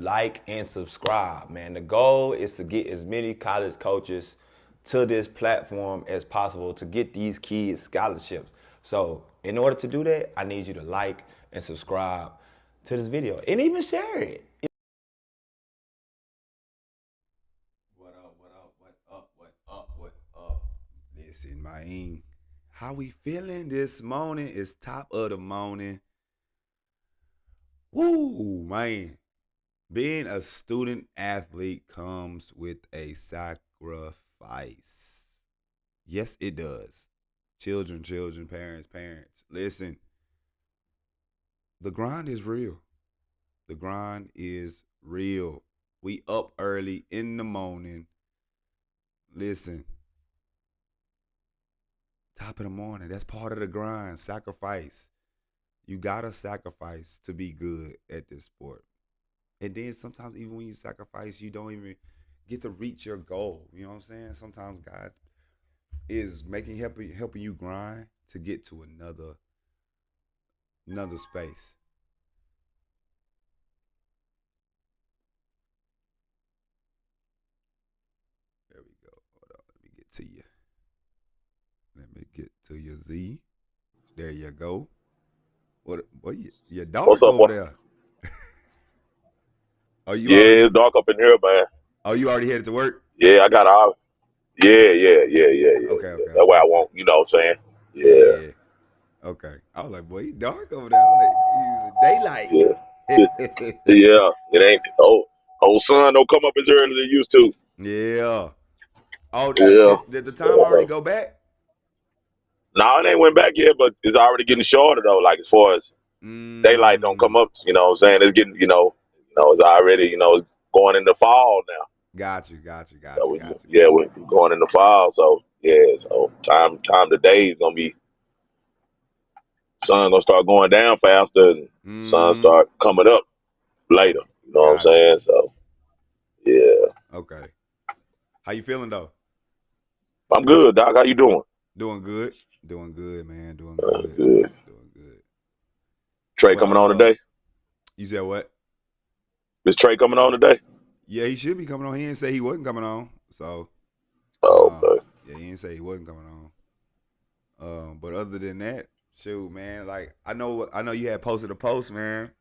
like and subscribe, man. The goal is to get as many college coaches to this platform as possible to get these kids scholarships. So in order to do that, I need you to like and subscribe to this video and even share it. What up, what up, what up, what up, what up? Listen, man, how we feeling this morning? It's top of the morning. Woo, man. Being a student athlete comes with a sacrifice. Yes, it does. Children, parents. Listen, the grind is real. The grind is real. We up early in the morning. Listen, top of the morning, that's part of the grind, sacrifice. You gotta sacrifice to be good at this sport. And then sometimes even when you sacrifice, you don't even get to reach your goal. You know what I'm saying? Sometimes God is helping you grind to get to another space. There we go. Hold on, let me get to you. Let me get to you, Z. There you go. What your dog What's up, over boy? there? Oh, It's dark up in here, man. Oh, you already headed to work? Yeah, I got out. Yeah. Okay. That's why I want, you know what I'm saying? Yeah. Okay. I was like, boy, you dark over there. I'm like, daylight. Yeah. Yeah. It ain't old sun don't come up as early as it used to. Yeah. Oh, Yeah. did the time already go back? No, it ain't went back yet, but it's already getting shorter though. Like as far as daylight don't come up, you know what I'm saying? It's getting, it's already, it's going into fall now. Got you. So we're going into fall. So yeah, so time today is gonna be sun gonna start going down faster and sun start coming up later. You know what I'm saying? So yeah. Okay. How you feeling though? I'm good, Doc. How you doing? Doing good, man. Doing Good. good. Trey coming on today? You said what? Is Trey coming on today? Yeah, he should be coming on. He didn't say he wasn't coming on. So okay. Yeah, he didn't say he wasn't coming on. But other than that, shoot, man, like I know you had posted a post, man,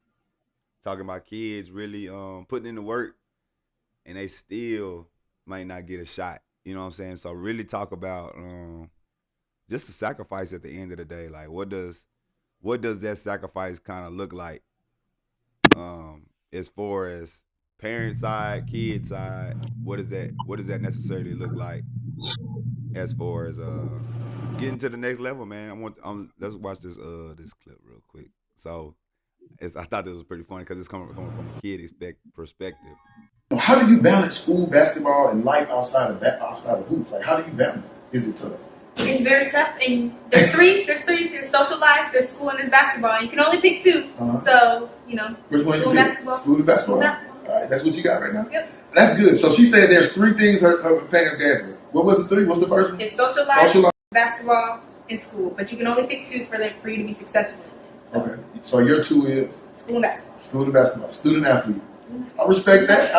talking about kids really putting in the work and they still might not get a shot. You know what I'm saying? So really talk about just the sacrifice at the end of the day. Like what does that sacrifice kind of look like? As far as parent side, kid side, what does that necessarily look like as far as getting to the next level, man? Let's watch this clip real quick. So I thought this was pretty funny because it's coming from a kid perspective. How do you balance school, basketball, and life outside of hoops? Like, how do you balance it? Is it tough? It's very tough, and there's three. There's social life, there's school, and there's basketball. And you can only pick two. So which one school, you basketball. School and basketball. All right, that's what you got right now. Yep. That's good. So she said there's three things her parents gave her. What was the three? What's the first one? It's social life, basketball, and school. But you can only pick two for you to be successful. Okay. So your two is school and basketball. School and basketball. Student athlete. I respect that.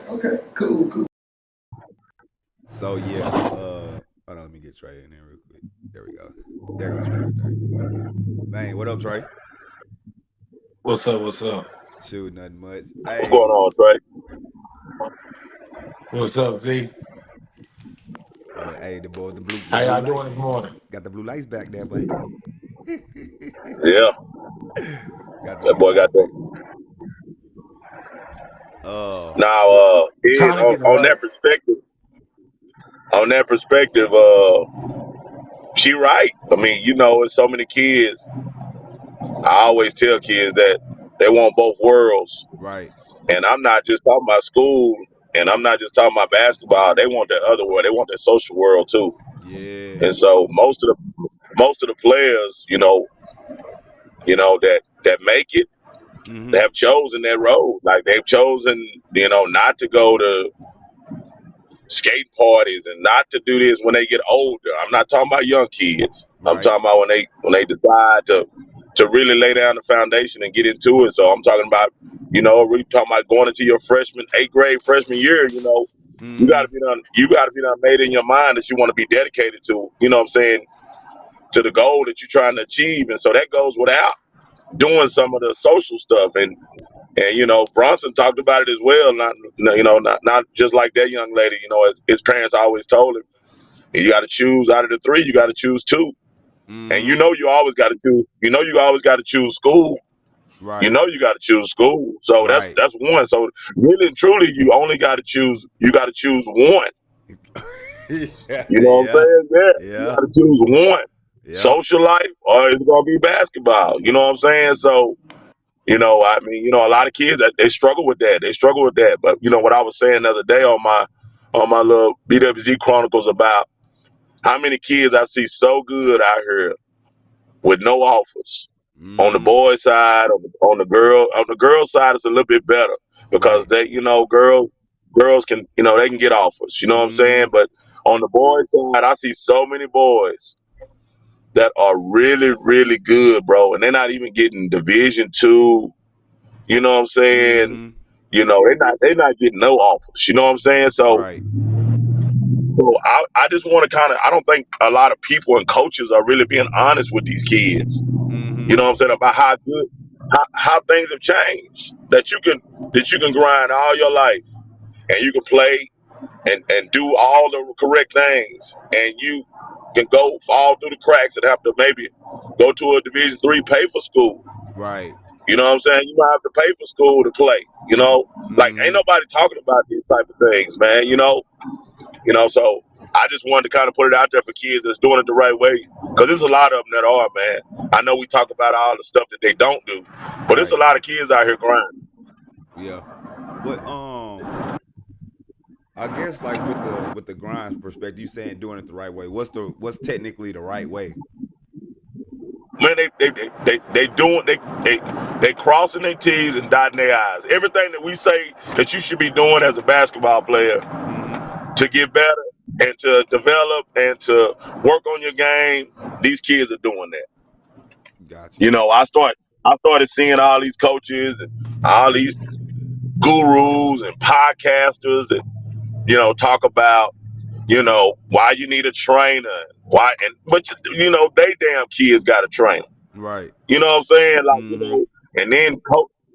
Okay. Cool. So yeah, hold on, let me get Trey in there real quick. There we go. There goes Trey right there. Man, what up, Trey? What's up? Shoot, nothing much. Hey. What's going on, Trey? What's up, Z? Hey, the boy with the blue. How y'all doing this morning? Got the blue lights back there, buddy. Yeah. That boy got that. Now, on that perspective, she right. I mean, it's so many kids. I always tell kids that they want both worlds. Right. And I'm not just talking about school, and I'm not just talking about basketball. They want that other world. They want that social world too. Yeah. And so most of the players, that make it, they have chosen that road. Like they've chosen, not to go to skate parties and not to do this when they get older. I'm not talking about young kids. Right. I'm talking about when they decide to really lay down the foundation and get into it. So I'm talking about You know, we talking about going into your eighth grade freshman year. You know, you got Mm-hmm. to be done. You got to be done made in your mind that you want to be dedicated to. You know what I'm saying, to the goal that you're trying to achieve, and so that goes without doing some of the social stuff. And you know, Bronson talked about it as well. Not just like that young lady. You know, as his parents always told him, you got to choose out of the three. You got to choose two, and Mm-hmm. you always got to choose. You always got to choose school. Right. You got to choose school. So Right. that's one. So really and truly, you only got to choose. You got to choose one. Yeah. You know what I'm Yeah. saying? Yeah, you Yeah. got to choose one. Yeah. Social life or it's gonna be basketball. You know what I'm saying? So I mean, a lot of kids that they struggle with that. They struggle with that. But what I was saying the other day on my little BWZ Chronicles about how many kids I see so good out here with no offers. On the Mm-hmm. boys side, on the girl side, it's a little bit better because Right. girls can they can get offers. You know what I'm saying? Mm-hmm. But on the boys side, I see so many boys that are really, really good, bro, and they're not even getting Division 2. You know what I'm saying? Mm-hmm. They're not getting no offers. You know what I'm saying? Right. So I just want to I don't think a lot of people and coaches are really being honest with these kids. You Mm-hmm. know what I'm saying, about how good how things have changed. That you can grind all your life and you can play and do all the correct things and you can go fall through the cracks and have to maybe go to a Division 3, pay for school. Right. You know what I'm saying? You might have to pay for school to play. Like ain't Mm-hmm. nobody talking about these type of things, man. So I just wanted to kind of put it out there for kids that's doing it the right way, because there's a lot of them that are, man. I know we talk about all the stuff that they don't do, but there's a Right. lot of kids out here grinding. Yeah. What I guess like with the grinds perspective, you saying doing it the right way. What's technically the right way? Man, they doing they crossing their T's and dotting their I's. Everything that we say that you should be doing as a basketball player Mm-hmm. to get better and to develop and to work on your game, these kids are doing that. Got you. I started seeing all these coaches and all these gurus and podcasters and talk about why you need a trainer, why and but they damn kids got a trainer. Right. You know what I'm saying? Like, Mm-hmm. and then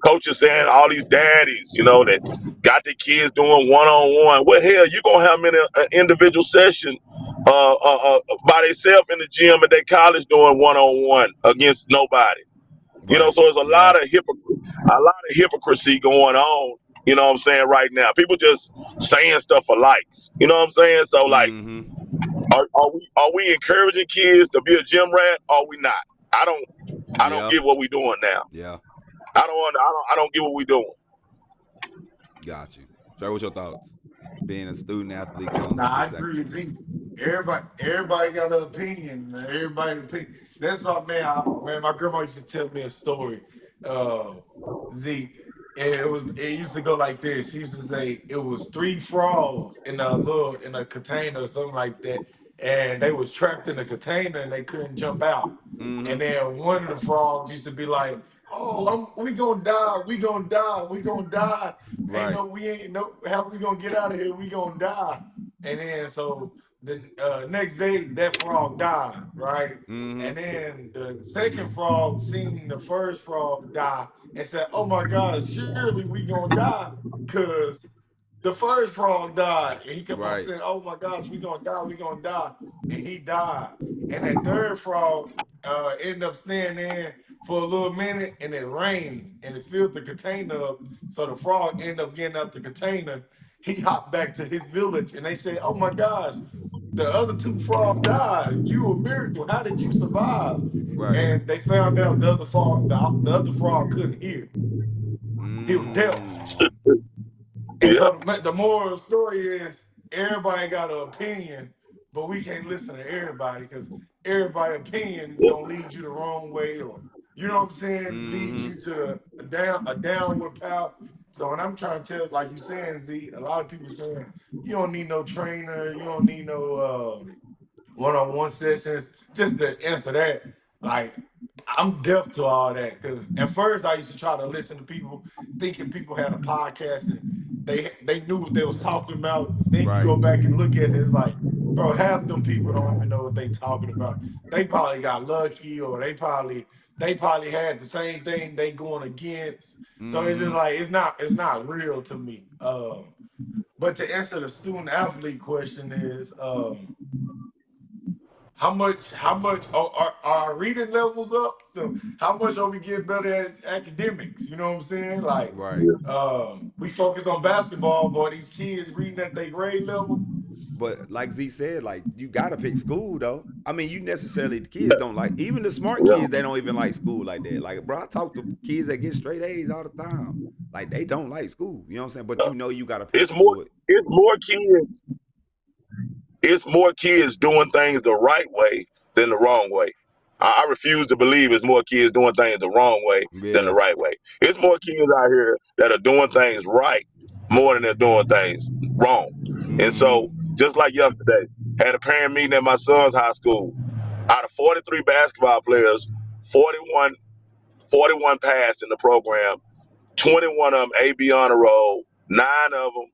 coaches saying all these daddies, that got their kids doing one-on-one. Well, hell, you gonna have them in an individual session by themselves in the gym at their college doing one-on-one against nobody. Right. So there's Yeah. a lot of hypocrisy going on. You know what I'm saying right now? People just saying stuff for likes. You know what I'm saying? So like, Mm-hmm. are we encouraging kids to be a gym rat? Or are we not? I don't Yeah. get what we doing now. Yeah. I don't get what we doing. Got you. Trey, what's your thoughts? Being a student athlete going Nah, the I second. agree with Z. Everybody got an opinion, man. Everybody opinion. That's my man. Man, my grandma used to tell me a story. Uh, Z, and it used to go like this. She used to say it was three frogs in a container or something like that, and they was trapped in a container and they couldn't jump out. Mm-hmm. And then one of the frogs used to be like, "Oh, we gonna die. We gonna die. We gonna die. Right. We ain't no how we gonna get out of here. We gonna die." And then so the next day that frog died, right? Mm-hmm. And then the second frog seen the first frog die and said, "Oh my God, surely we gonna die, cause the first frog died." And he kept on Right. saying, "Oh my gosh, we gonna die, we gonna die," and he died. And that third frog ended up staying in for a little minute, and it rained and it filled the container up. So the frog ended up getting out the container. He hopped back to his village, and they said, "Oh my gosh, the other two frogs died. You a miracle. How did you survive?" Right. And they found out the other frog couldn't hear. He was deaf. Mm. And Yeah, so the moral of the story is everybody got an opinion, but we can't listen to everybody because everybody's opinion gonna lead you the wrong way, or you know what I'm saying, lead Mm-hmm. you to a downward path. So when I'm trying to tell, like you saying, Z, a lot of people saying you don't need no trainer, you don't need no one-on-one sessions. Just to answer that, Like, I'm deaf to all that because at first I used to try to listen to people thinking people had a podcast and they knew what they was talking about. Then you Right. go back and look at it, it's like, bro, half them people don't even know what they talking about. They probably got lucky or they probably had the same thing they going against. So it's just Mm-hmm. like it's not real to me. But to answer the student athlete question is how much are our reading levels up? So how much are we getting better at academics? You know what I'm saying? Like Right. we focus on basketball, but these kids reading at their grade level. But like Z said, like you gotta pick school though. I mean, you necessarily the Yeah, kids don't like even the smart yeah. kids. They don't even like school like that. Like, bro, I talk to kids that get straight A's all the time. Like they don't like school. You know what I'm saying? But you know you gotta pick It's more. school. It's more kids. It's more kids doing things the right way than the wrong way. I refuse to believe it's more kids doing things the wrong way than the Yeah. right way. It's more kids out here that are doing things right more than they're doing things wrong. And Mm-hmm. so, just like yesterday, had a parent meeting at my son's high school. Out of 43 basketball players, 41, 41 passed in the program. 21 of them AB honor roll. 9 of them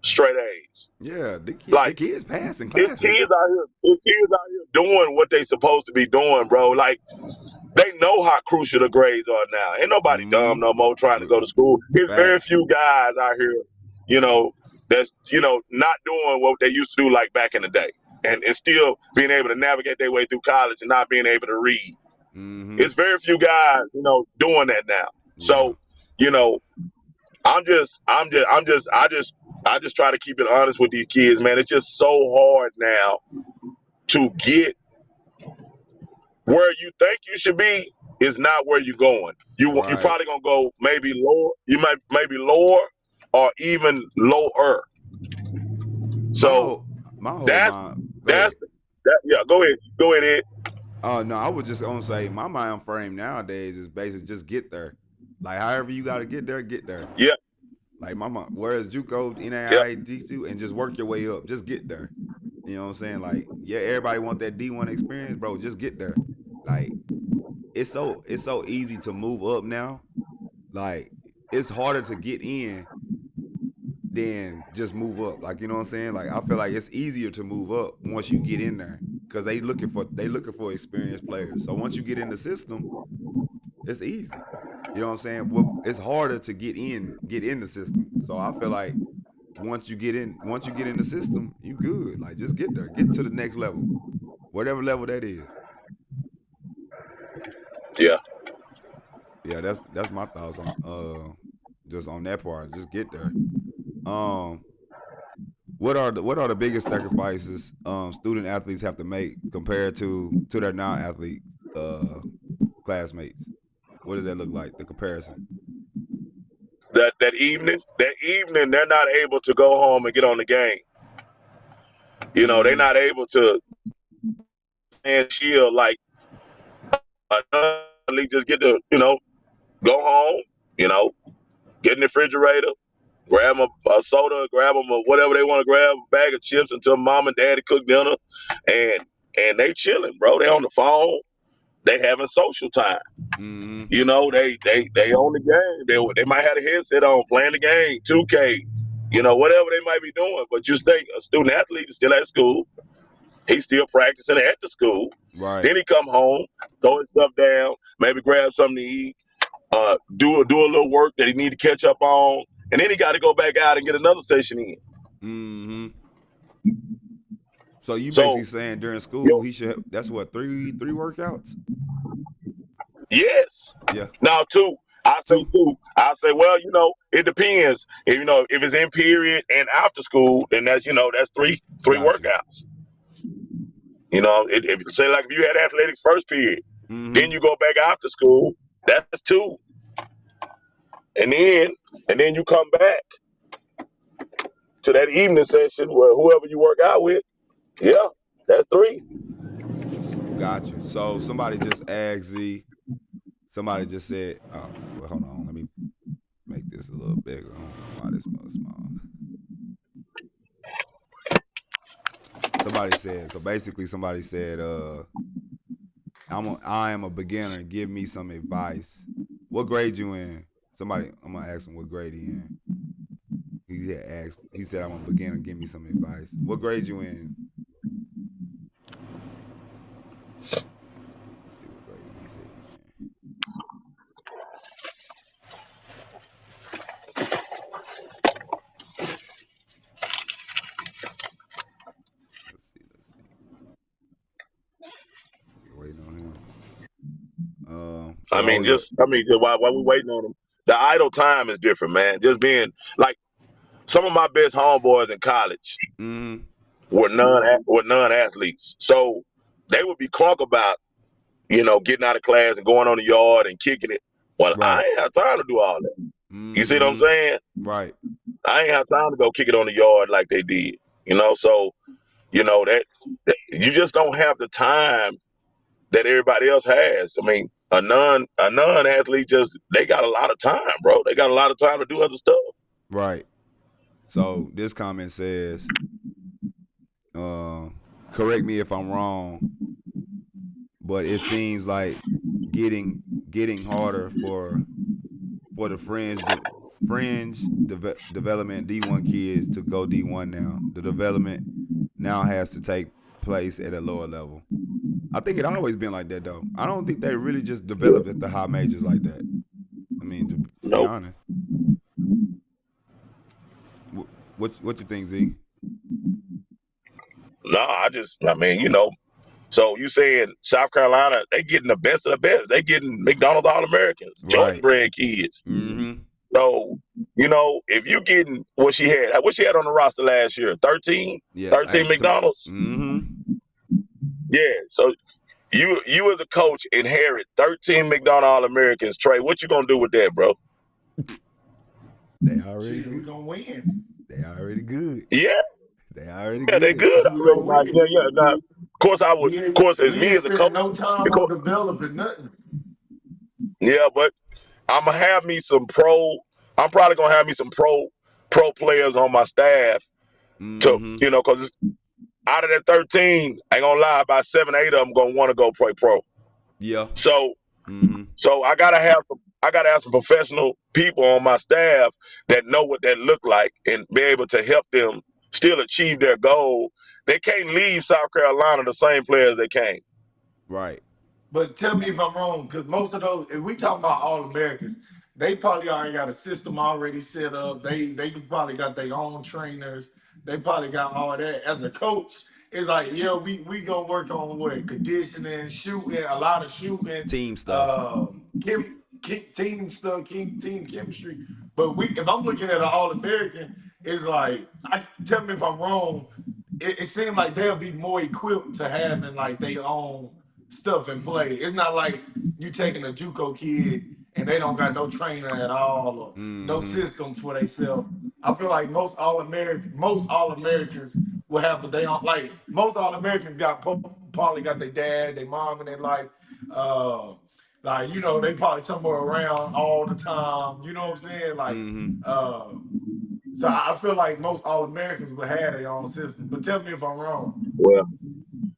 straight A's. Yeah. The Like, kids passing it's classes. kids out here. It's kids out here doing what they supposed to be doing, bro. Like, they know how crucial the grades are now. Ain't nobody dumb no more trying to go to school. There's very Facts. few guys out here, you know, that's not doing what they used to do like back in the day, and still being able to navigate their way through college and not being able to read. Mm-hmm. It's very few guys, doing that now. Yeah. So, you know, I just try to keep it honest with these kids, man. It's just so hard now to get where you think you should be is not where you're going. You Right. probably gonna go maybe lower. You might maybe lower or even lower. My So whole my whole that's mind. Go that's ahead. that. Yeah, go ahead, Ed. Oh no, I was just gonna say my mind frame nowadays is basically just get there. Like however you gotta get there, get there. Yeah, Like my mom, whereas JUCO, yeah, NAIA, D2, and just work your way up. Just get there. You know what I'm saying? Like, yeah, everybody want that D1 experience, bro. Just get there. Like, it's so easy to move up now. Like, it's harder to get in than just move up. Like, you know what I'm saying? Like, I feel like it's easier to move up once you get in there because they looking for experienced players. So once you get in the system, it's easy. You know what I'm saying? Well, it's harder to get in the system. So I feel like once you get in the system, you good. Like just get there, get to the next level, whatever level that is. yeah. Yeah, that's my thoughts on just on that part. Just get there. Um, what are the biggest sacrifices student athletes have to make compared to their non-athlete uh classmates? What does that look like? The comparison. That evening, they're not able to go home and get on the game. They're Mm-hmm. not able to and chill like just get to go home. You know, get in the refrigerator, grab a soda, grab them a whatever they want to grab, a bag of chips until mom and daddy cook dinner, and they chilling, bro. They on the phone, they having social time. Mm-hmm. They on the game. They might have a headset on, playing the game, 2K, whatever they might be doing. But just think, a student athlete is still at school. He's still practicing at the school. Right. Then he come home, throw his stuff down, maybe grab something to eat, do a little work that he need to catch up on, and then he got to go back out and get another session in. Mm-hmm. So you basically So, saying during school yo, he should that's what three workouts? yes. Yeah, Now, two. I say two. two. I say, well, it depends. If it's in period and after school, then that's three Got you. workouts. If say like if you had athletics first period, Mm-hmm. then you go back after school, that's two, and then you come back to that evening session where whoever you work out with, yeah, that's three. Got you. So somebody just asked Z. Somebody just said, "Oh, well, hold on. Let me make this a little bigger. I don't know why this was small." Somebody said. So basically, somebody said, I am a beginner. Give me some advice. What grade you in? Somebody, I'm gonna ask him what grade he in. He had asked. He said, "I'm a beginner. Give me some advice." What grade you in? Let's see what grade he said he in. Let's see. Let's see. Still waiting on him. So hold up. Just while we waiting on them, the idle time is different, man. Just being like some of my best homeboys in college Mm-hmm. were non athletes, so they would be crunk about getting out of class and going on the yard and kicking it. Well, I Right. ain't have time to do all that. You see what I'm Mm-hmm. saying? Right. I ain't have time to go kick it on the yard like they did. So that you just don't have the time that everybody else has. I mean, a non athlete just they got a lot of time, bro. They got a lot of time to do other stuff. Right. So this comment says, uh, correct me if I'm wrong, but it seems like getting getting harder for the development D1 kids to go D1 now. The development now has to take place at a lower level. I think it always been like that though. I don't think they really just Yeah. developed at the high majors like that. I mean, to be Nope. honest, what you think, Z? No, I mean, so you saying South Carolina, they getting the best of the best. They getting McDonald's All Americans, Jordan Right. bred kids. Mm-hmm. So, if you getting what she had on the roster last year, 13? Yeah. 13 McDonald's? Mm-hmm. Yeah. So you as a coach inherit 13 McDonald All Americans, Trey. What you gonna do with that, bro? They already Shit, we good. gonna win. They already good. Yeah, They already yeah, they good. good We gonna already. Now, win. yeah, yeah. Now, of course, of course, as We me ain't as a coach, spent no time on because, developing nothing. yeah, but I'm gonna have me some pro. I'm probably gonna have me some pro players on my staff to, Mm-hmm. because out of that 13, I ain't gonna lie, about 7, 8 of them gonna want to go play pro. Yeah. So, Mm-hmm. so I gotta have some professional people on my staff that know what that look like and be able to help them still achieve their goal. They can't leave South Carolina the same players they came. Right. But tell me if I'm wrong, because most of those, if we talk about all Americans, they probably already got a system already set up. They probably got their own trainers. They probably got all that. As a coach, it's like, yeah, we gonna work on what conditioning, shooting, a lot of shooting, Team stuff. team stuff, team chemistry. But if I'm looking at an All American, it's like, tell me if I'm wrong. It seems like they'll be more equipped to having like their own stuff in play. It's not like you taking a JUCO kid and they don't got no trainer at all or no Mm-hmm. system for themselves. I feel like most All Americans will have they don't like most All Americans probably got their dad, their mom in their life. Uh, like they probably somewhere around all the time. You know what I'm saying? Like, Mm-hmm. uh, so I feel like most All Americans will have their own system. But tell me if I'm wrong.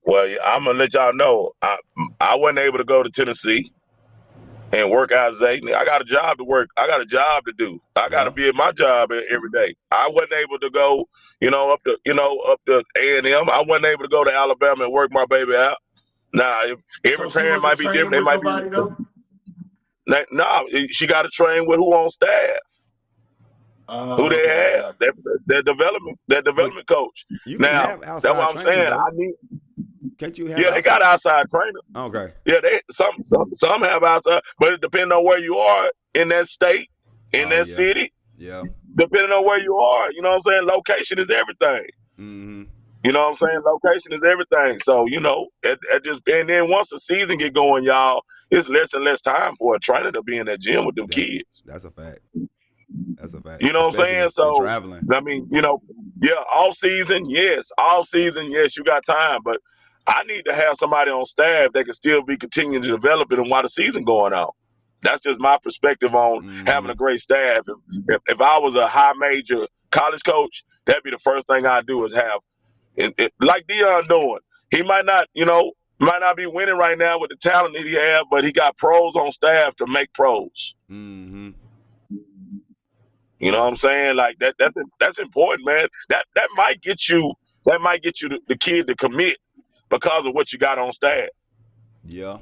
Well, yeah, I'm gonna let y'all know. I wasn't able to go to Tennessee and work out Zayton. I got a job to work. I got a job to do. I got to Yeah. be at my job every day. I wasn't able to go, up to A&M. I wasn't able to go to Alabama and work my baby out. Now, if every So she parent wasn't might be different. training They with might be. nobody though. No, she got to train with who on staff, who they Okay, I have. got you. Their But development coach. you can Now, have that's outside what I'm trainers saying. though. Can't you have Yeah, they got outside? outside trainers. Okay. Yeah, they some have outside, but it depends on where you are in that state, in Oh that yeah. city. Yeah. Depending on where you are, you know what I'm saying? Location is everything. Mm-hmm. You know what I'm saying? Location is everything. So, it just and then once the season get going, y'all, it's less and less time for a trainer to be in that gym with them That kids. that's a fact. That's a fact. You know what I'm Especially saying? if they're So, traveling. I mean, yeah, off season, yes, you got time, but I need to have somebody on staff that can still be continuing to develop it and while the season going on. That's just my perspective on having Mm-hmm. a great staff. If I was a high major college coach, that'd be the first thing I'd do is have like Dion doing. He might not, Might not be winning right now with the talent that he have, but he got pros on staff to make pros. Mm-hmm. You know Yeah. what I'm saying? Like that's important, man. That might get you the kid to commit because of what you got on staff. Yeah.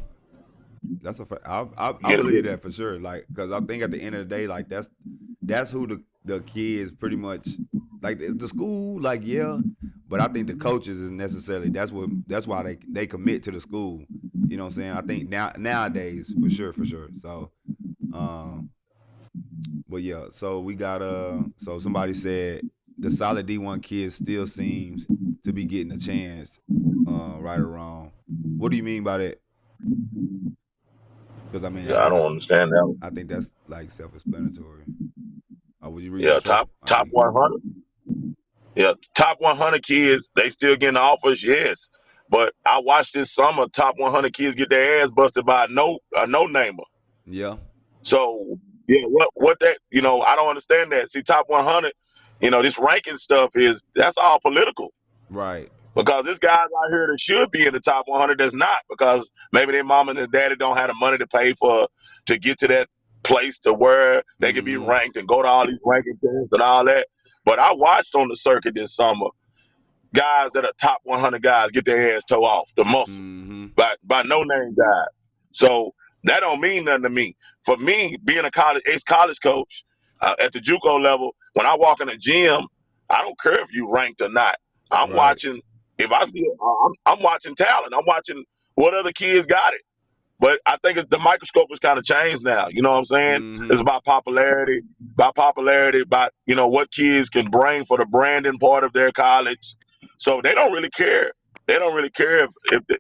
That's a fact. I You believe know? that for sure. Like, cause I think at the end of the day, like that's who the kids pretty much like the school. Like, yeah, but I think the coaches is necessarily that's why they commit to the school. You know what I'm saying? I think nowadays for sure, for sure. So, um, but yeah. So we got so somebody said the solid D1 kids still seems to be getting a chance, right or wrong. What do you mean by that? Because I mean, Yeah, I don't understand that one. I think that's like self-explanatory. Oh, was you reading Yeah, that, Trey? Oh, top you. 100. Yeah, top 100 kids, they still getting offers, yes. But I watched this summer top 100 kids get their ass busted by a no namer. Yeah. So yeah, what that I don't understand that. See, top 100, this ranking stuff that's all political Right. because there's guys out here that should be in the top 100 that's not because maybe their mom and their daddy don't have the money to pay for to get to that place to where they can be Mm-hmm. ranked and go to all these ranking things and all that. But I watched on the circuit this summer guys that are top 100 guys get their ass toe off the muscle Mm-hmm. by no name guys. So that don't mean nothing to me. For me, being a ex-college coach at the JUCO level, when I walk in the gym, I don't care if you ranked or not. I'm Right. watching. If I see, I'm watching talent. I'm watching what other kids got it. But I think the microscope has kind of changed now. You know what I'm saying? Mm-hmm. It's about popularity, about what kids can bring for the branding part of their college. So they don't really care. They don't really care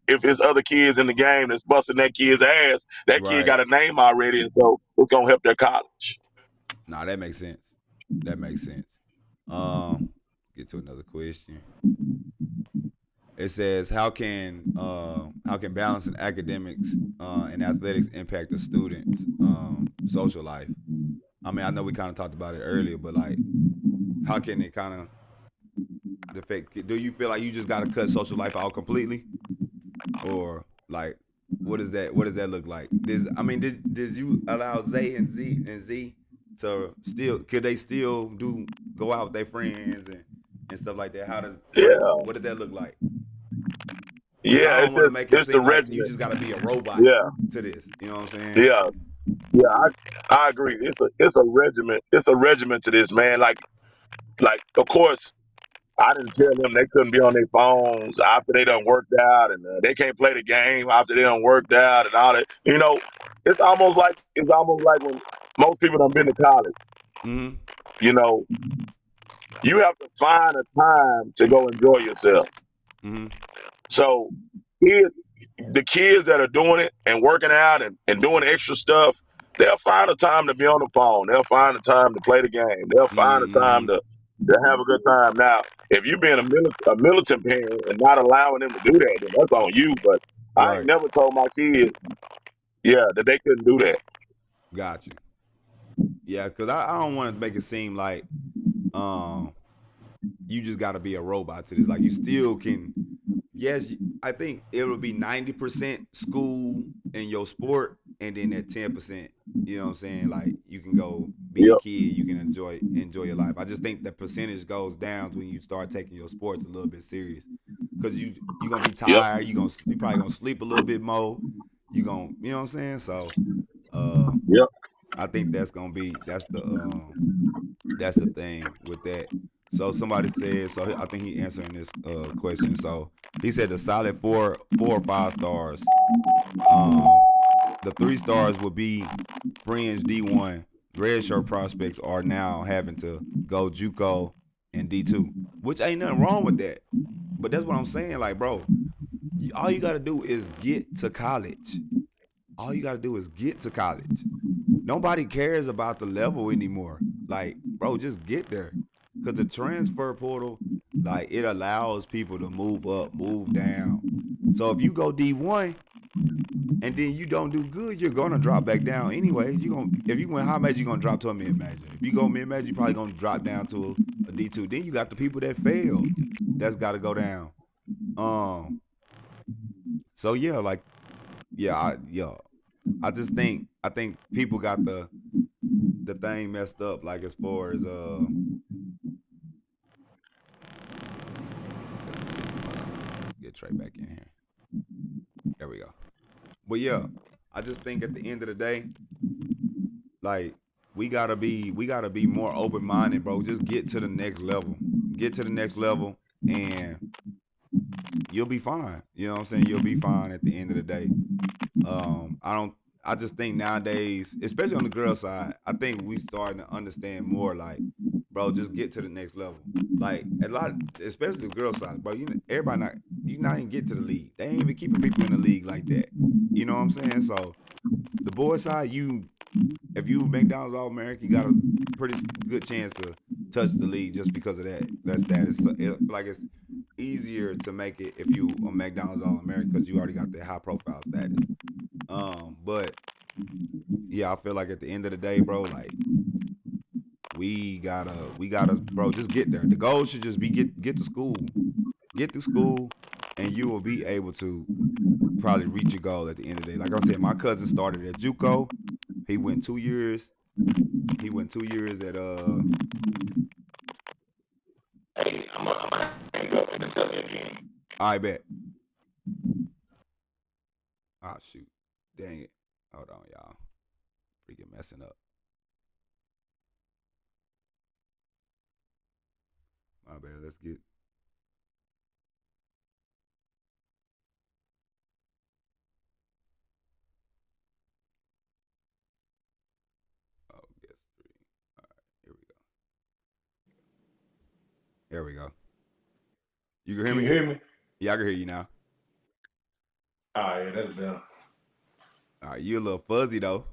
if it's other kids in the game that's busting that kid's ass. That kid Right. got a name already, and so it's gonna help their college. Nah, that makes sense. That makes sense. Um, get to another question. It says, how can balancing academics and athletics impact the student's social life? I mean, I know we kind of talked about it earlier, but like, how can it kind of affect? Do you feel like you just got to cut social life out completely, or like, what does that look like? Does you allow Zay and Z to still could they still go out with their friends and stuff like that? How does Yeah, what does that look like? Because I yeah. don't want to make it It's the seem like you regiment. just got to be a robot Yeah, to this. You know what I'm saying? yeah, yeah. I agree. It's a regiment. It's a regiment to this, man. Like of course I didn't tell them they couldn't be on their phones after they done worked out, and they can't play the game after they done worked out and all that. It's almost like when most people done been to college. Mm-hmm. You know, you have to find a time to go enjoy yourself. Mm-hmm. So kids, the kids that are doing it and working out and doing extra stuff, they'll find a time to be on the phone. They'll find a time to play the game. They'll find a Mm-hmm. time to have a good time. Now, if you being a militant parent and not allowing them to do that, then that's on you. But I ain't Right. never told my kids, that they couldn't do that. Got you. Yeah, because I don't want to make it seem like um you just got to be a robot to this. Like you still can. Yes, I think it will be 90% school in your sport, and then that 10%. You know what I'm saying? Like you can go be a Yep, kid, you can enjoy your life. I just think the percentage goes down when you start taking your sports a little bit serious, because you gonna be yep, tired. You probably gonna sleep a little bit more. You know what I'm saying? So uh, yep. I think that's the thing with that. So somebody said, so I think he answering this question. So he said the solid four or five stars. Um, the 3 stars would be fringe D1. Red shirt prospects are now having to go JUCO and D2, which ain't nothing wrong with that. But that's what I'm saying. Like, bro, all you gotta do is get to college. All you gotta do is get to college. Nobody cares about the level anymore. Like, bro, just get there. Cause the transfer portal, like, it allows people to move up, move down. So if you go D1 and then you don't do good, you're gonna drop back down anyway. If you went high major, you're gonna drop to a mid major. If you go mid major, you're probably gonna drop down to a D2. Then you got the people that failed. That's gotta go down. Um, So yeah, like yeah, I think people got the thing messed up. Like as far as let me see. Hold on, get Trey back in here. There we go. But yeah, I just think at the end of the day, like we gotta be more open minded, bro. Just get to the next level. Get to the next level and you'll be fine. You know what I'm saying? You'll be fine at the end of the day. I don't I just think nowadays, especially on the girl side, I think we starting to understand more like, bro, just get to the next level. Like a lot, especially the girl side, bro. Everybody not you not even get to the league. They ain't even keeping people in the league like that. You know what I'm saying? So the boy side, if you McDonald's All American, you got a pretty good chance to touch the league just because of that status. So like it's easier to make it if you a McDonald's All American because you already got that high profile status. But yeah, I feel like at the end of the day, bro, like we gotta, bro, just get there. The goal should just be get to school, and you will be able to probably reach your goal at the end of the day. Like I said, my cousin started at JUCO. He went 2 years. He went 2 years at Hey, I'm hang up and tell me again. I bet. Ah shoot, dang it. Hold on, y'all. Freaking messing up. My bad. Let's get. Oh, guess three. All right, here we go. There we go. You can hear Can you me? hear me? Yeah, I can hear you now. Ah, yeah, that's better. All right, you a little fuzzy though.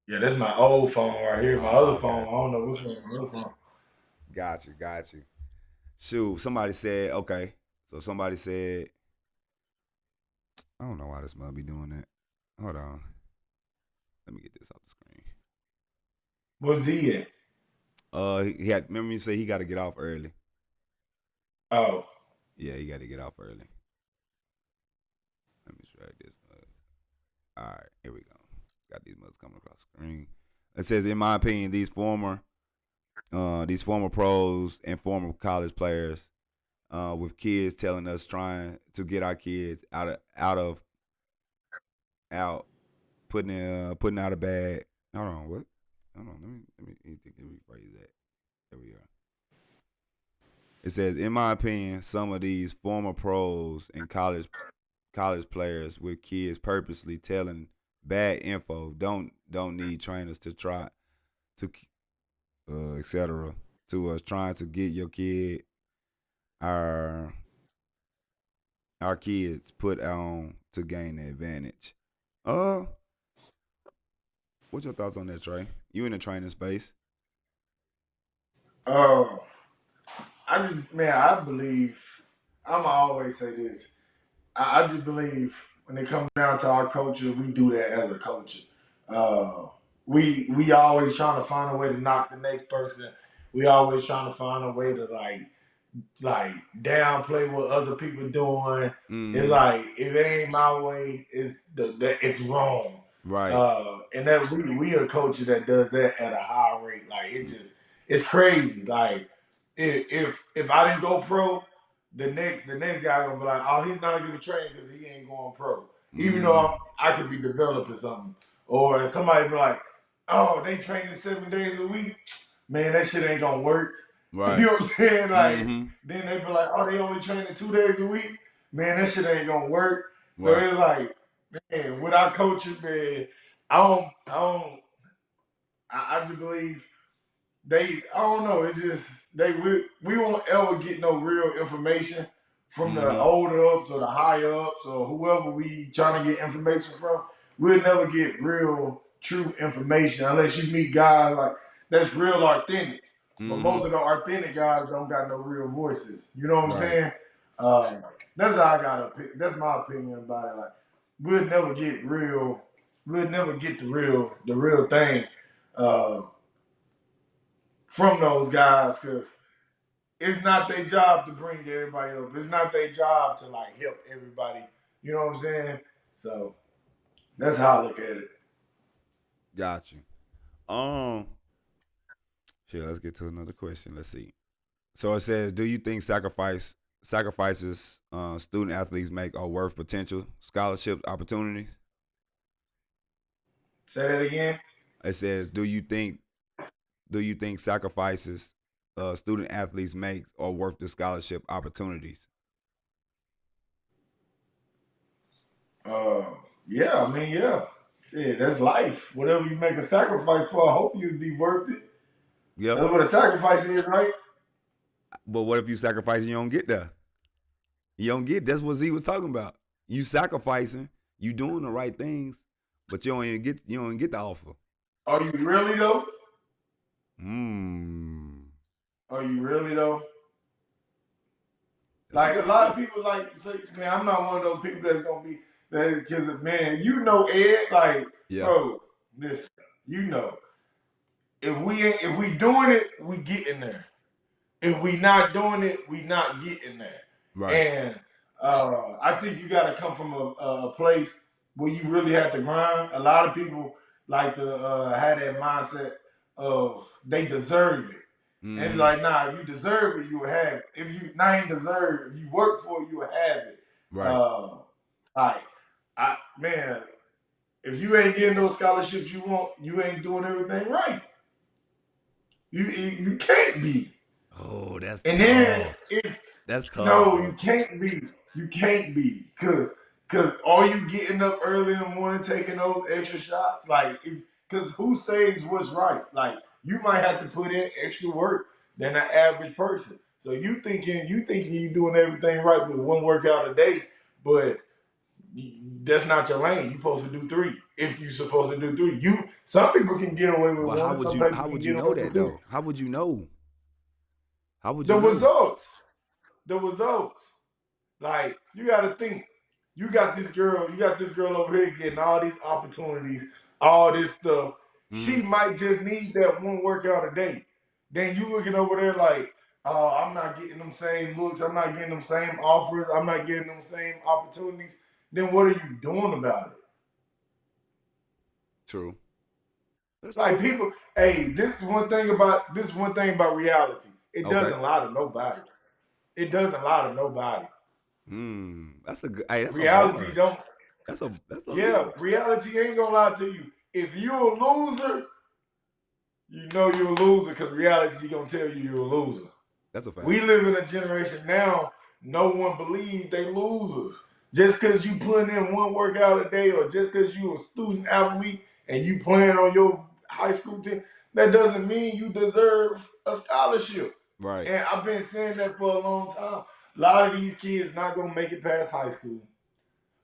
Yeah, that's my old phone right here. My Oh, other okay. phone, I don't know which one. My other phone. Got you. Got you. Shoot, somebody said okay. So somebody said I don't know why this must be doing that. Hold on. Let me get this off the screen. What's he at? He had. Remember you say he got to get off early. Oh, Yeah, he got to get off early. Let me try this. All right, here we go. Got these mugs coming across the screen. It says, in my opinion, these former pros and former college players, with kids telling us trying to get our kids out putting out a bad. Hold on, what? Hold on, let me rephrase that. There we are. It says, in my opinion, some of these former pros and college players with kids purposely telling bad info don't need trainers to try to etc. to us trying to get your kid our our kids put on to gain the advantage. Uh, what's your thoughts on that, Trey? You in the training space? uh, I just man, I believe. I'ma always say this. I just believe when it comes down to our culture, we do that as a culture. Uh, we always trying to find a way to knock the next person. We always trying to find a way to like downplay what other people doing. It's Mm-hmm. like if it ain't my way, it's wrong. Right. And that we a culture that does that at a high rate. Like it's crazy. Like if I didn't go pro, the next guy gonna be like, oh, he's not a good trainer because he ain't going pro. Even though Mm-hmm. I could be developing something, or somebody be like, oh, they training 7 days a week. Man, that shit ain't gonna work. You Right. know what I'm saying? Like, Mm-hmm. then they be like, oh, they only training 2 days a week. Man, that shit ain't gonna work. So Right. it's like, man, without coaching, man, I just believe I don't know. It's just we won't ever get no real information from the Mm-hmm. older ups or the higher ups or whoever we trying to get information from. We'll never get real true information unless you meet guys like that's real authentic. But Mm-hmm. most of the authentic guys don't got no real voices. You know what I'm Right. saying? That's how I got to. That's my opinion about it. Like we'll never get real. We'll never get the real thing. Uh, from those guys because it's not their job to bring everybody up. It's not their job to like help everybody You know what I'm saying? So that's how I look at it. Got you. Um, Shit, let's get to another question. Let's see. So it says, do you think sacrifices student athletes make are worth potential scholarship opportunities? Say that again. It says, do you think sacrifices student athletes make are worth the scholarship opportunities? Uh, yeah, I mean, yeah. Shit, that's life. Whatever you make a sacrifice for, I hope you'd be worth it. Yep. That's what a sacrifice is, right? But what if you sacrifice and you don't get there? You don't get. That's what Z was talking about. You sacrificing, you doing the right things, but you don't even get the offer. Are you really though? Hmm. Are you really though? That's a Like a good lot of point. people like say, man, I'm not one of those people that's gonna be that because man, you know Ed, like, Yeah. bro, listen, you know, if we doing it, we getting there. If we not doing it, we not getting there. Right. And I think you got to come from a place where you really have to grind. A lot of people like to have that mindset of they deserve it. And it's Mm-hmm. like, nah, if you deserve it, you will have it. If you not ain't deserve, if you work for it, you will have it. Right. Uh, like, man, if you ain't getting those scholarships you want, you ain't doing everything right. You can't be. Oh, that's And then tough. if That's tough, no, you bro. can't be. You can't be. Cause are you getting up early in the morning taking those extra shots? Like, cause who says what's right? Like, you might have to put in extra work than the average person. So you thinking you doing everything right with one workout a day, but that's not your lane. You supposed to do three. If you supposed to do three, some people can get away with But one, how and would some you people how can would you get know away with that two. though? How would you know? How would The you know? results. The results. Like, you got to think. You got this girl over here getting all these opportunities, all this stuff. She Mm-hmm. might just need that one workout a day. Then you looking over there like, oh, I'm not getting them same looks. I'm not getting them same offers. I'm not getting them same opportunities. Then what are you doing about it? True. That's Like true. people, hey, this one thing about reality. It Okay. doesn't lie to nobody. It doesn't lie to nobody. That's a good. Hey, that's a Reality bar. don't. That's a Yeah, good. reality ain't gonna lie to you. If you're a loser, you know you're a loser because reality gonna tell you you're a loser. That's a fact. We live in a generation now, no one believes they losers. Just because you putting in one workout a day or just because you a student athlete and you playing on your high school team, that doesn't mean you deserve a scholarship. Right. And I've been saying that for a long time. A lot of these kids not gonna make it past high school.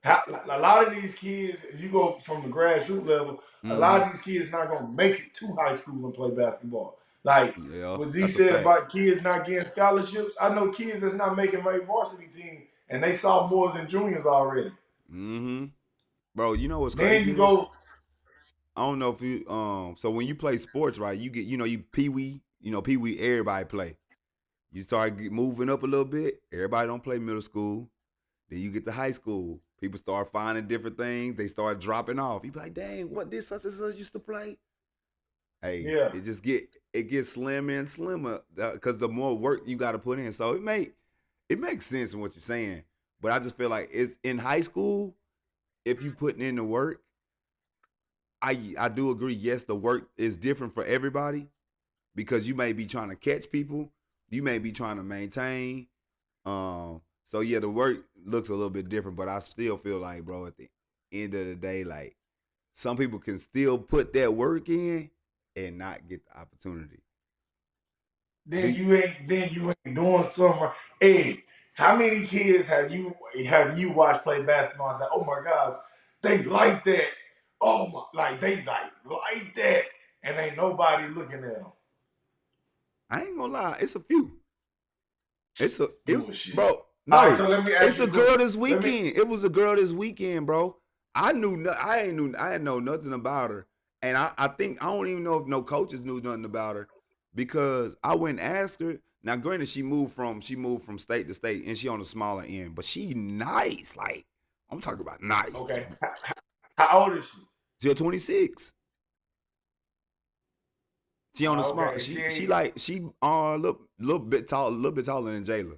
A lot of these kids, if you go from the grassroots level, a lot Mm-hmm. of these kids not gonna make it to high school and play basketball. Like Yeah. what Z That's a said fact. about kids not getting scholarships, I know kids that's not making my varsity team and they sophomores and juniors already. Mm-hmm. Bro, you know what's Then you crazy is go, I don't know if you so when you play sports, right, you get you pee wee everybody play. You start moving up a little bit, everybody don't play middle school. Then you get to high school. People start finding different things, they start dropping off. You be like, dang, what this such and such used to play? Hey, yeah. it gets slimmer and slimmer because the more work you got to put in. So it makes sense in what you're saying. But I just feel like it's in high school, if you putting in the work, I do agree. Yes, the work is different for everybody because you may be trying to catch people, you may be trying to maintain. So yeah, the work looks a little bit different, but I still feel like, bro, at the end of the day, like some people can still put that work in and not get the opportunity. Do Then you, you ain't doing something right. Hey, how many kids have you watched play basketball and say, oh my gosh, they like that. Oh my, like they like that, and ain't nobody looking at them. I ain't gonna lie, it's a few. It was Bullshit. bro. All right, No, so let me ask it's you a a girl question. this Let me. weekend. It was a girl this weekend, bro. I didn't know nothing about her, and I think I don't even know if no coaches knew nothing about her because I went and asked her. Now, granted, she moved from state to state, and she on the smaller end, but she nice, like I'm talking about nice. Okay. How old is she? She's 26. She on the small. Okay. She ain't. She little bit taller than Jayla.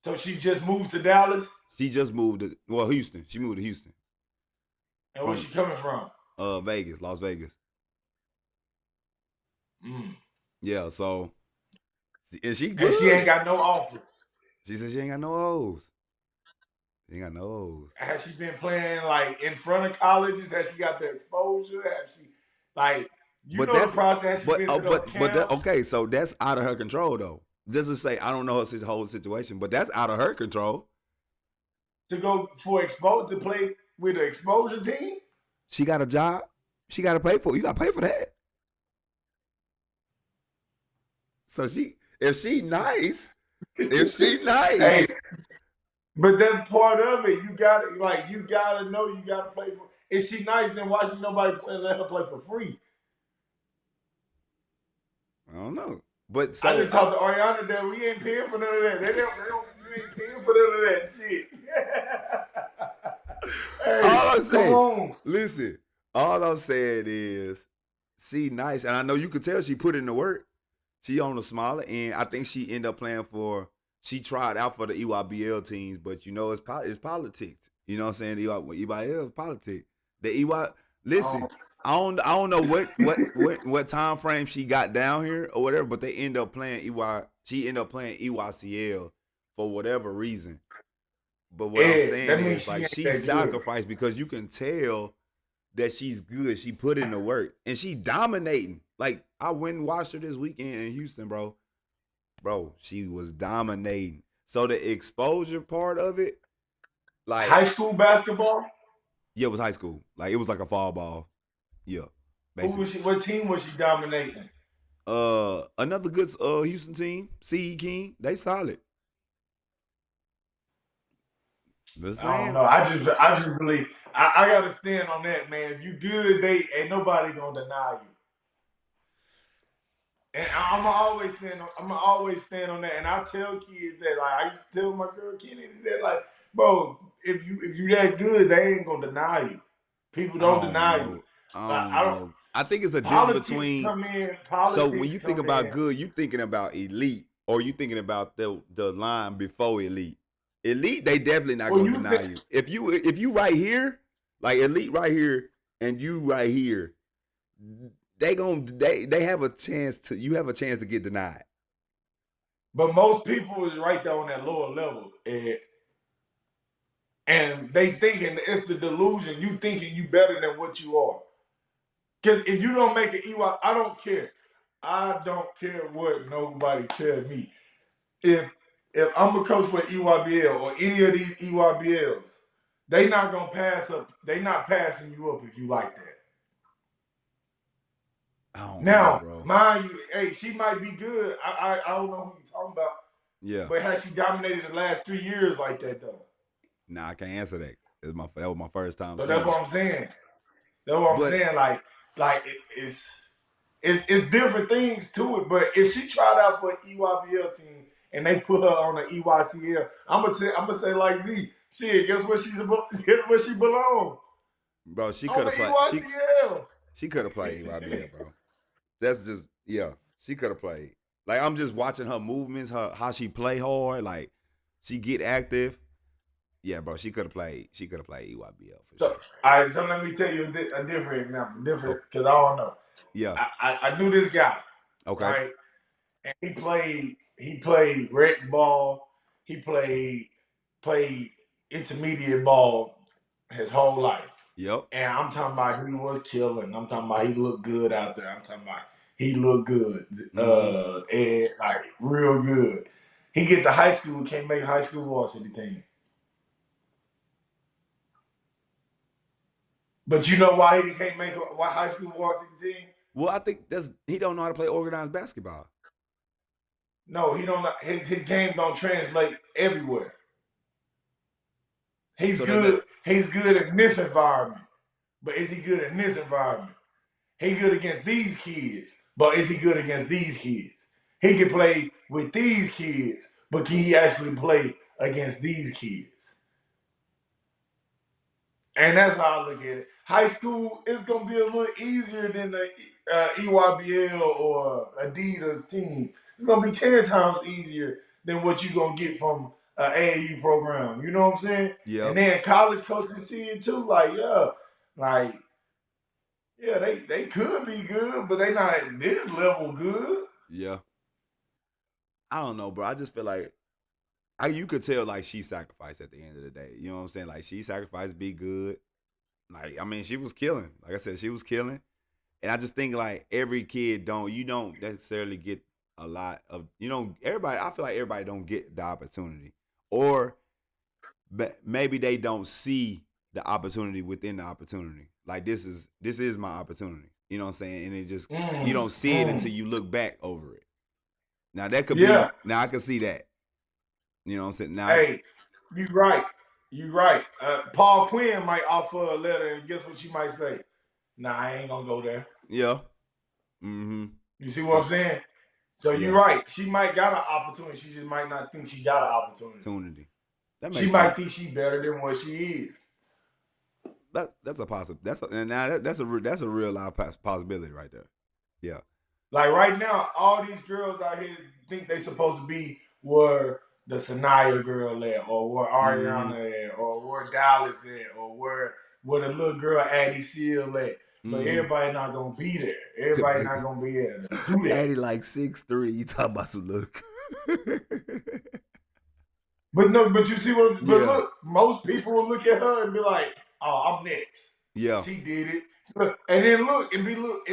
So she just moved to Dallas? She just moved to Houston. She moved to Houston And where's from she coming from? Vegas, Las Vegas. Mm. Yeah, so and she And she ain't good. got no offers. She said she ain't got no O's. She ain't got no O's. Has she been playing like in front of colleges? Has she got the exposure? Has she like But the that's process? Has she but been oh, to those but that camps okay. So that's out of her control though. Just to say, I don't know her whole situation, but that's out of her control. to go for expose to play with the exposure team? She got a job. She got to pay for it. You got to pay for that. So if she nice, Hey, but that's part of it. You gotta know you gotta play for. If she nice, then why should nobody let her play for free? I don't know. But I so just talked to Ariana that we ain't paying for none of that. They don't we ain't paying for none of that shit. Hey, all I'm come saying, on. listen, all I'm saying is she nice, and I know you could tell she put in the work. She on the smaller end. I think she ended up playing for. She tried out for the EYBL teams, but it's politics. You know what I'm saying? EYBL is politics. The EY. Listen, I don't know what time frame she got down here or whatever, but they end up playing EY. She ended up playing EYCL for whatever reason. But what I'm saying That means is she like ain't she that good. sacrificed because you can tell that she's good. She put in the work and she dominating. Like I went and watched her this weekend in Houston, bro. Bro, she was dominating. So the exposure part of it, like High school basketball? yeah, it was high school. Like it was like a fall ball. Yeah, Who was basically. she? What team was she dominating? Another good Houston team, CE King. They solid. Just I don't saying. know. I just believe I gotta stand on that, man. If you good, they ain't nobody gonna deny you. And I'm always stand on that. And I tell kids that, like I used to tell my girl Kenny that, like, bro, if you that good, they ain't gonna deny you. People I don't don't deny you. know. I Like don't I don't. know. I think it's a difference Politics between. come in. So when Politics you think come about in. good, you thinking about elite, or you thinking about the line before elite. Elite, they definitely not When gonna you deny say you. If you right here, like elite right here, and you right here, they have a chance to you have a chance to get denied. but most people is right there on that lower level, and they thinking it's the delusion. You thinking you better than what you are. Because if you don't make an EY, I don't care. I don't care what nobody tell me. If I'm a coach for EYBL or any of these EYBLs, they not gonna pass up. They not passing you up if you like that. I don't know, Now, bro. mind you, hey, she might be good. I don't know who you talking about, Yeah, but has she dominated the last 3 years like that though? nah, I can't answer that. That was my first time So that's seeing it. what I'm saying. That's what I'm But saying. It's different things to it. But if she tried out for an EYBL team and they put her on an EYCL, I'm gonna say like Z. Shit, guess what guess where she belongs? bro, she On could the have played. EYCL. She could have played YBL, bro. That's just yeah. She could have played. Like I'm just watching her movements, her how she play hard, like she get active. Yeah, bro, she could have played. She could have played EYBL for So, sure. all right, so let me tell you a different example. Oh, Different because I don't know. yeah. I knew this guy, Okay. right? And he played rec ball. He played intermediate ball his whole life. Yep. And I'm talking about he was killing. I'm talking about he looked good out there. I'm talking about he looked good. Mm-hmm. And like real good. He get to high school, can't make high school varsity team. But you know why he can't make why high school varsity team? Well, I think that's he don't know how to play organized basketball. No, he don't. His game don't translate everywhere. He's So does that good. He's good in this environment, but is he good in this environment? He good against these kids, but is he good against these kids? He can play with these kids, but can he actually play against these kids? And that's how I look at it. High school is gonna be a little easier than the EYBL or Adidas team. It's gonna be 10 times easier than what you gonna get from an AAU program. You know what I'm saying? And Yep. then college coaches see it too. Like yeah, they could be good, but they not at this level good. Yeah. I don't know, bro. I just feel like you could tell like she sacrificed at the end of the day. You know what I'm saying? Like she sacrificed to be good. Like I mean, she was killing. Like I said, she was killing. And I just think like every kid you don't necessarily get a lot of everybody. I feel like everybody don't get the opportunity, or maybe they don't see the opportunity within the opportunity. Like this is my opportunity. You know what I'm saying? And it just you don't see it until you look back over it. Now that could Yeah. be. Now I can see that. You know what I'm saying? Now, Hey, you right. You right. Paul Quinn might offer a letter, and guess what she might say? Nah, I ain't gonna go there. yeah. Mm-hmm. You see what So I'm saying? So you're yeah, right. She might got an opportunity. She just might not think she got an opportunity. opportunity. That She makes might sense. think she better than what she is. That's a possible. That's a real life possibility right there. Yeah. Like right now, all these girls out here think they supposed to be where the Sanaya girl at, or where Mm-hmm. Ariana at, or where Dallas at, or where the little girl Addie Seal at. But Mm-hmm. everybody not gonna be there. Everybody not gonna be able to do that. Addie like 6'3". You talk about some look. But no, but you see what? But Yeah. look, most people will look at her and be like, "Oh, I'm next. Yeah. She did it." Look, and then look, and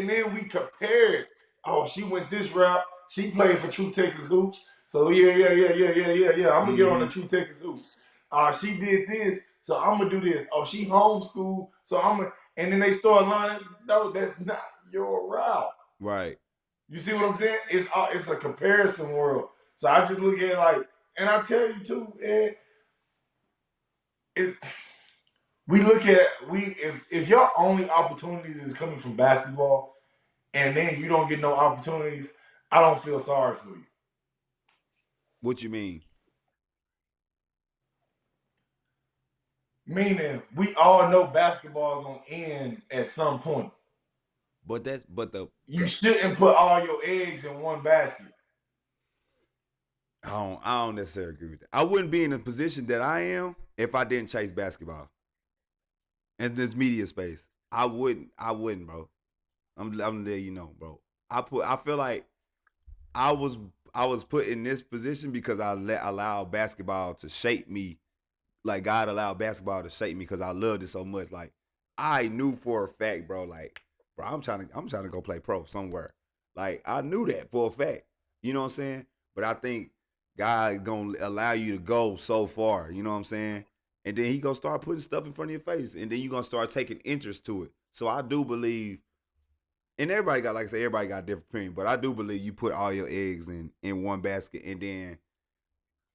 then we compare it. Oh, she went this route. She played for True Texas Hoops. So yeah. I'm gonna get on the Mm-hmm. True Texas Hoops. She did this, so I'm gonna do this. Oh, she homeschooled, so I'm gonna. And then they start lining. No, that's not your route. Right. You see what I'm saying? It's a comparison world. So I just look at it like, and I tell you too, Ed, it, we look at if your only opportunities is coming from basketball, and then you don't get no opportunities, I don't feel sorry for you. What you mean? Meaning, we all know basketball is gonna end at some point. But You shouldn't put all your eggs in one basket. I don't necessarily agree with that. I wouldn't be in the position that I am if I didn't chase basketball in this media space. I wouldn't, bro. I'm letting you know, bro. I feel like I was I was put in this position because allowed basketball to shape me. Like God allowed basketball to shape me because I loved it so much. Like I knew for a fact, bro. Like, bro, I'm trying to go play pro somewhere. Like I knew that for a fact. You know what I'm saying? But I think God gonna allow you to go so far. You know what I'm saying? And then he gonna start putting stuff in front of your face, and then you gonna start taking interest to it. So I do believe, and everybody got, like I said, everybody got a different opinion, but I do believe you put all your eggs in one basket, and then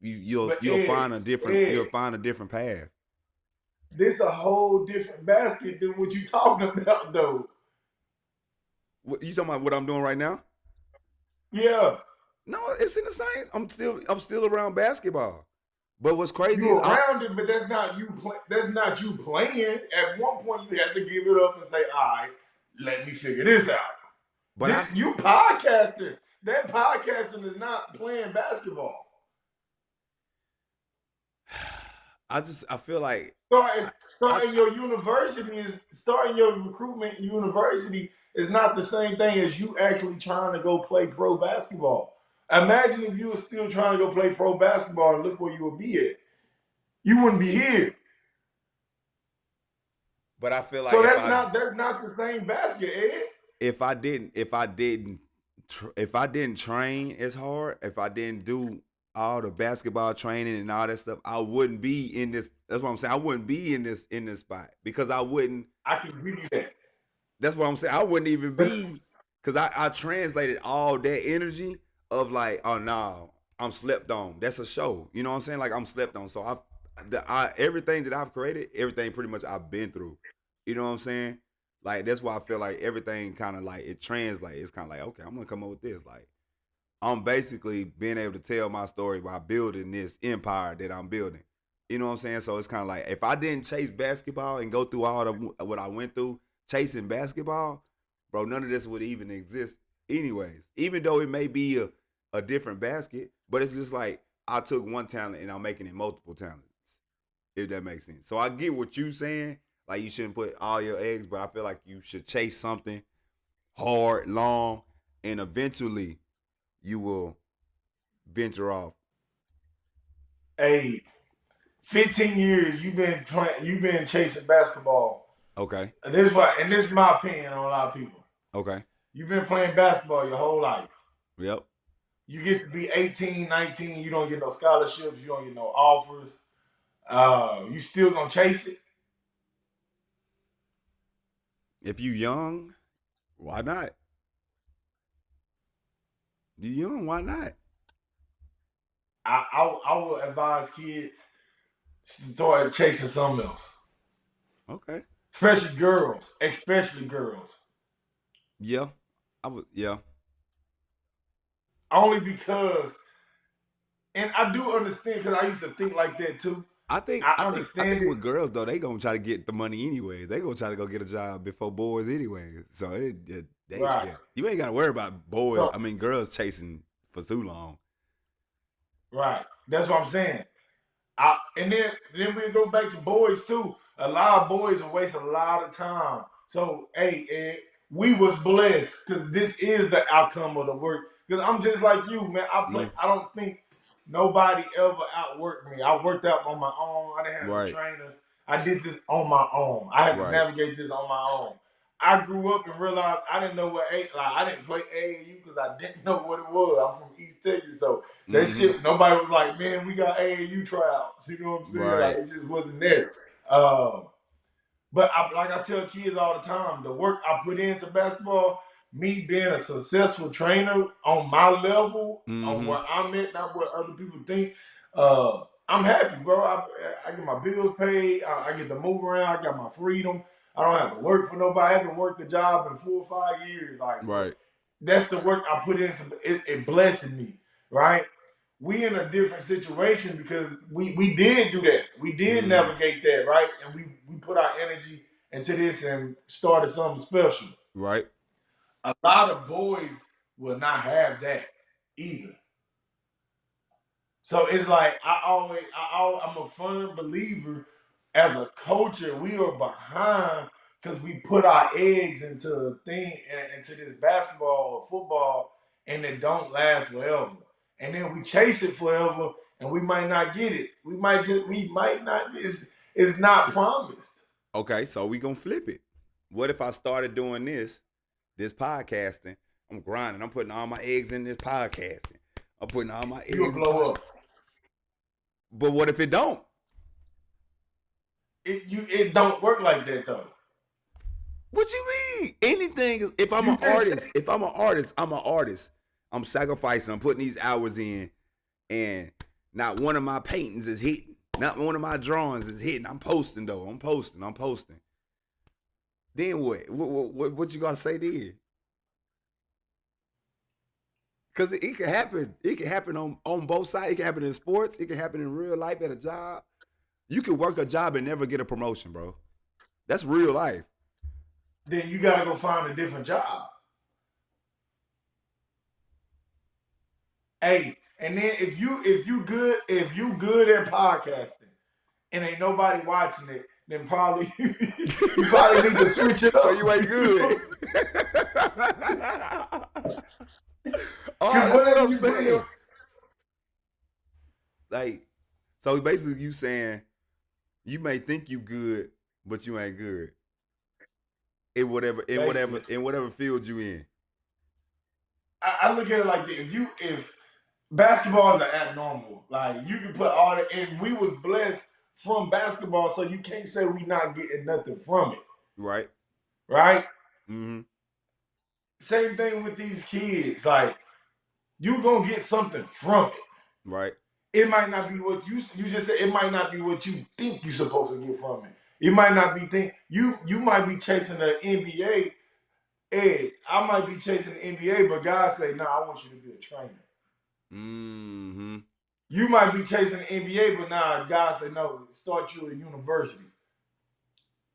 But you'll find a different Ed, you'll find a different path. this a whole different basket than what you talking about, though. What, you talking about what I'm doing right now? Yeah, No, it's in the same. I'm still around basketball. But what's crazy you is around it, but that's not you. That's not you playing. At one point, you have to give it up and say, "All right, let me figure this out." but I You podcasting. That podcasting is not playing basketball. I feel like Starting, I starting your university is starting your recruitment university is not the same thing as you actually trying to go play pro basketball. Imagine if you were still trying to go play pro basketball and look where you would be at. You wouldn't be here. but I feel like So that's not the same basket, Ed. if I didn't if I didn't train as hard, if I didn't do all the basketball training and all that stuff, I wouldn't be in this. That's what I'm saying. I wouldn't be in this spot because I wouldn't. I can give you that. That's what I'm saying. I wouldn't even But be because I translated all that energy of like, oh no, I'm slept on. That's a show. You know what I'm saying? Like I'm slept on. So everything that I've created, everything pretty much I've been through. You know what I'm saying? Like that's why I feel like everything kind of like it translates. It's kind of like, okay, I'm gonna come up with this. Like I'm basically being able to tell my story by building this empire that I'm building. You know what I'm saying? So it's kind of like if I didn't chase basketball and go through all of what I went through chasing basketball, bro, none of this would even exist anyways. Even though it may be a different basket, but it's just like I took one talent and I'm making it multiple talents. If that makes sense. So I get what you saying. Like you shouldn't put all your eggs, but I feel like you should chase something hard, long, and eventually you will venture off. Hey, 15 years you've been chasing basketball. Okay. And this is my opinion on a lot of people. Okay. You've been playing basketball your whole life. Yep. You get to be 18, 19, you don't get no scholarships, you don't get no offers. You still gonna chase it? If you young, why not? You young, why not? I would advise kids to start chasing something else. Okay. Especially girls. Especially girls. Yeah. I would. Yeah. Only because, and I do understand because I used to think like that too. I think. I I think. I understand think it. with girls though, they gonna try to get the money anyway. They gonna try to go get a job before boys anyway. So Right. yeah. You ain't gotta worry about boys. So, I mean, girls chasing for too long. right. That's what I'm saying. And then we go back to boys too. A lot of boys are wasting a lot of time. So hey, Ed, we was blessed because this is the outcome of the work. Because I'm just like you, man. Mm. I don't think nobody ever outworked me. I worked out on my own. I didn't have no Right. trainers. I did this on my own. I had to Right. navigate this on my own. I grew up and realized I didn't know what I didn't play AAU because I didn't know what it was. I'm from East Texas, so that Mm-hmm. shit, nobody was like, man, we got AAU tryouts. You know what I'm saying? Like, Right. it just wasn't there. But like I tell kids all the time, the work I put into basketball, me being a successful trainer on my level, on Mm-hmm. where I'm at, not what other people think, I'm happy, bro. I get my bills paid. I get to move around. I got my freedom. I don't have to work for nobody. I haven't worked a job in 4 or 5 years. Like, Right. that's the work I put into it blessing me, right? We in a different situation because we did do that. We did Mm-hmm. navigate that, right? And we put our energy into this and started something special. Right. A lot of boys will not have that either. So it's like I'm a firm believer as a culture, we are behind because we put our eggs into a thing into this basketball or football and it don't last forever. And then we chase it forever and we might not get it. We might not it's not promised. Okay. So we gonna flip it. What if I started doing this podcasting? I'm grinding. I'm putting all my eggs in this podcasting. I'm putting all my You'll eggs in blow up. But what if it don't? It don't work like that though. What you mean? Anything. If I'm You an just artist, if I'm an artist, I'm an artist. I'm sacrificing. I'm putting these hours in, and not one of my paintings is hitting. Not one of my drawings is hitting. I'm posting though. I'm posting. I'm posting. Then what? What you gotta say then? Because it can happen. It can happen on both sides. It can happen in sports. It can happen in real life at a job. You can work a job and never get a promotion, bro. That's real life. then you gotta go find a different job. Hey, and then if you good at podcasting and ain't nobody watching it, then probably you probably need to switch it up. So you ain't good. Oh, Because that's what whatever I'm you put saying. Like, so basically, you saying you may think you good, but you ain't good in whatever field you in. I look at it like this. If basketball is an abnormal, like you can put all that, and we was blessed from basketball, so you can't say we not getting nothing from it, Right. right? Mm-hmm. Same thing with these kids, like you gonna get something from it. Right. It might not be what you just said. It might not be what you think you're supposed to get from it. It might not be you might be chasing the NBA. Hey, I might be chasing the NBA, but God say, "No, I want you to be a trainer." Mm-hmm. You might be chasing the NBA, but now God said no, start you at university.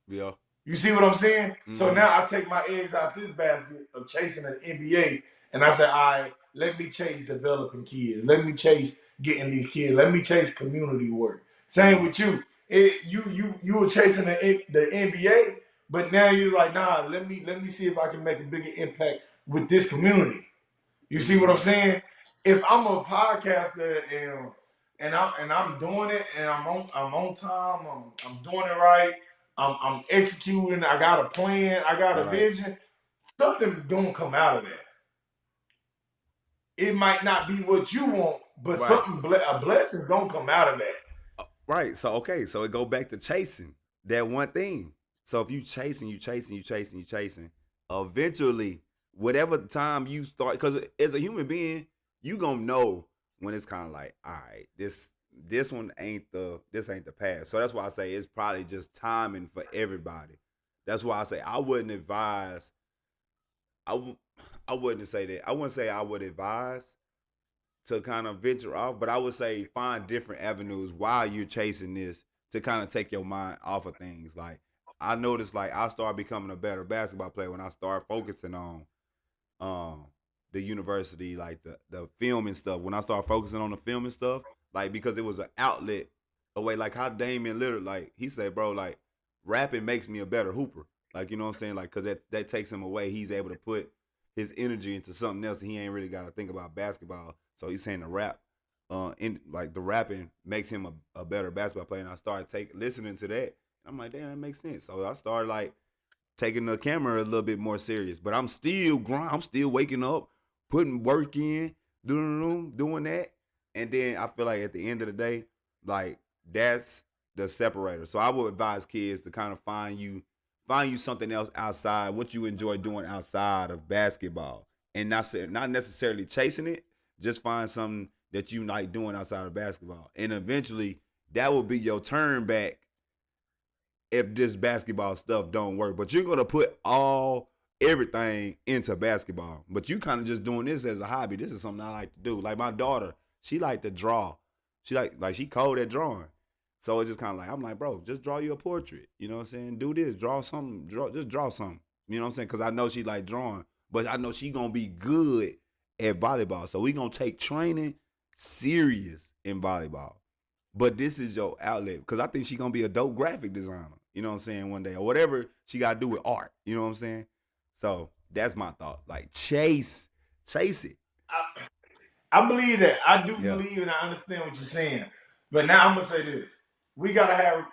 Yeah. You see what I'm saying? So Mm-hmm. now I take my eggs out this basket of chasing an NBA, and I say, all right, let me chase developing kids. Let me chase getting these kids. Let me chase community work. Same Mm-hmm. with you. You were chasing the NBA, but now you're like, nah, let me see if I can make a bigger impact with this community. You see what Mm-hmm. I'm saying? If I'm a podcaster and I'm doing it and I'm on time, I'm doing it right, I'm executing, I got a plan, I got a Right. vision, something don't come out of that. It might not be what you want, but Right. a blessing don't come out of that. Right. So okay. So it go back to chasing that one thing. So if you chasing, you chasing, you chasing, you chasing, eventually, whatever time you start, because as a human being, you gonna know when it's kind of like, all right, this one ain't the path. So that's why I say it's probably just timing for everybody. That's why I say I wouldn't advise. I w- I wouldn't say that. I wouldn't say I would advise to kind of venture off, but I would say find different avenues while you're chasing this to kind of take your mind off of things. Like I noticed, like I started becoming a better basketball player when I started focusing on um the university, like the film and stuff. When I started focusing on the film and stuff, like because it was an outlet, a way like how Damian Lillard, like he said, bro, like rapping makes me a better hooper. Like you know what I'm saying, like because that takes him away. He's able to put his energy into something else, and he ain't really got to think about basketball. So he's saying the rap, in like the rapping makes him a better basketball player. And I started listening to that. I'm like, damn, that makes sense. So I started like taking the camera a little bit more serious. But I'm still I'm still waking up, putting work in, doing that. And then I feel like at the end of the day, like that's the separator. So I would advise kids to kind of find you something else outside, what you enjoy doing outside of basketball. And not necessarily chasing it, just find something that you like doing outside of basketball. And eventually that will be your turn back if this basketball stuff don't work. But you're gonna put everything into basketball. But you kind of just doing this as a hobby. This is something I like to do. Like my daughter, she like to draw. She like she cold at drawing. So it's just kind of like I'm like, bro, just draw you a portrait. You know what I'm saying? Do this, draw something, just draw something. You know what I'm saying? Because I know she like drawing, but I know she gonna be good at volleyball. So we gonna take training serious in volleyball. But this is your outlet because I think she gonna be a dope graphic designer. You know what I'm saying? One day or whatever she got to do with art. You know what I'm saying? So that's my thought. Like chase it. I believe that. I do Yeah. believe and I understand what you're saying. But now I'm gonna say this. You gotta have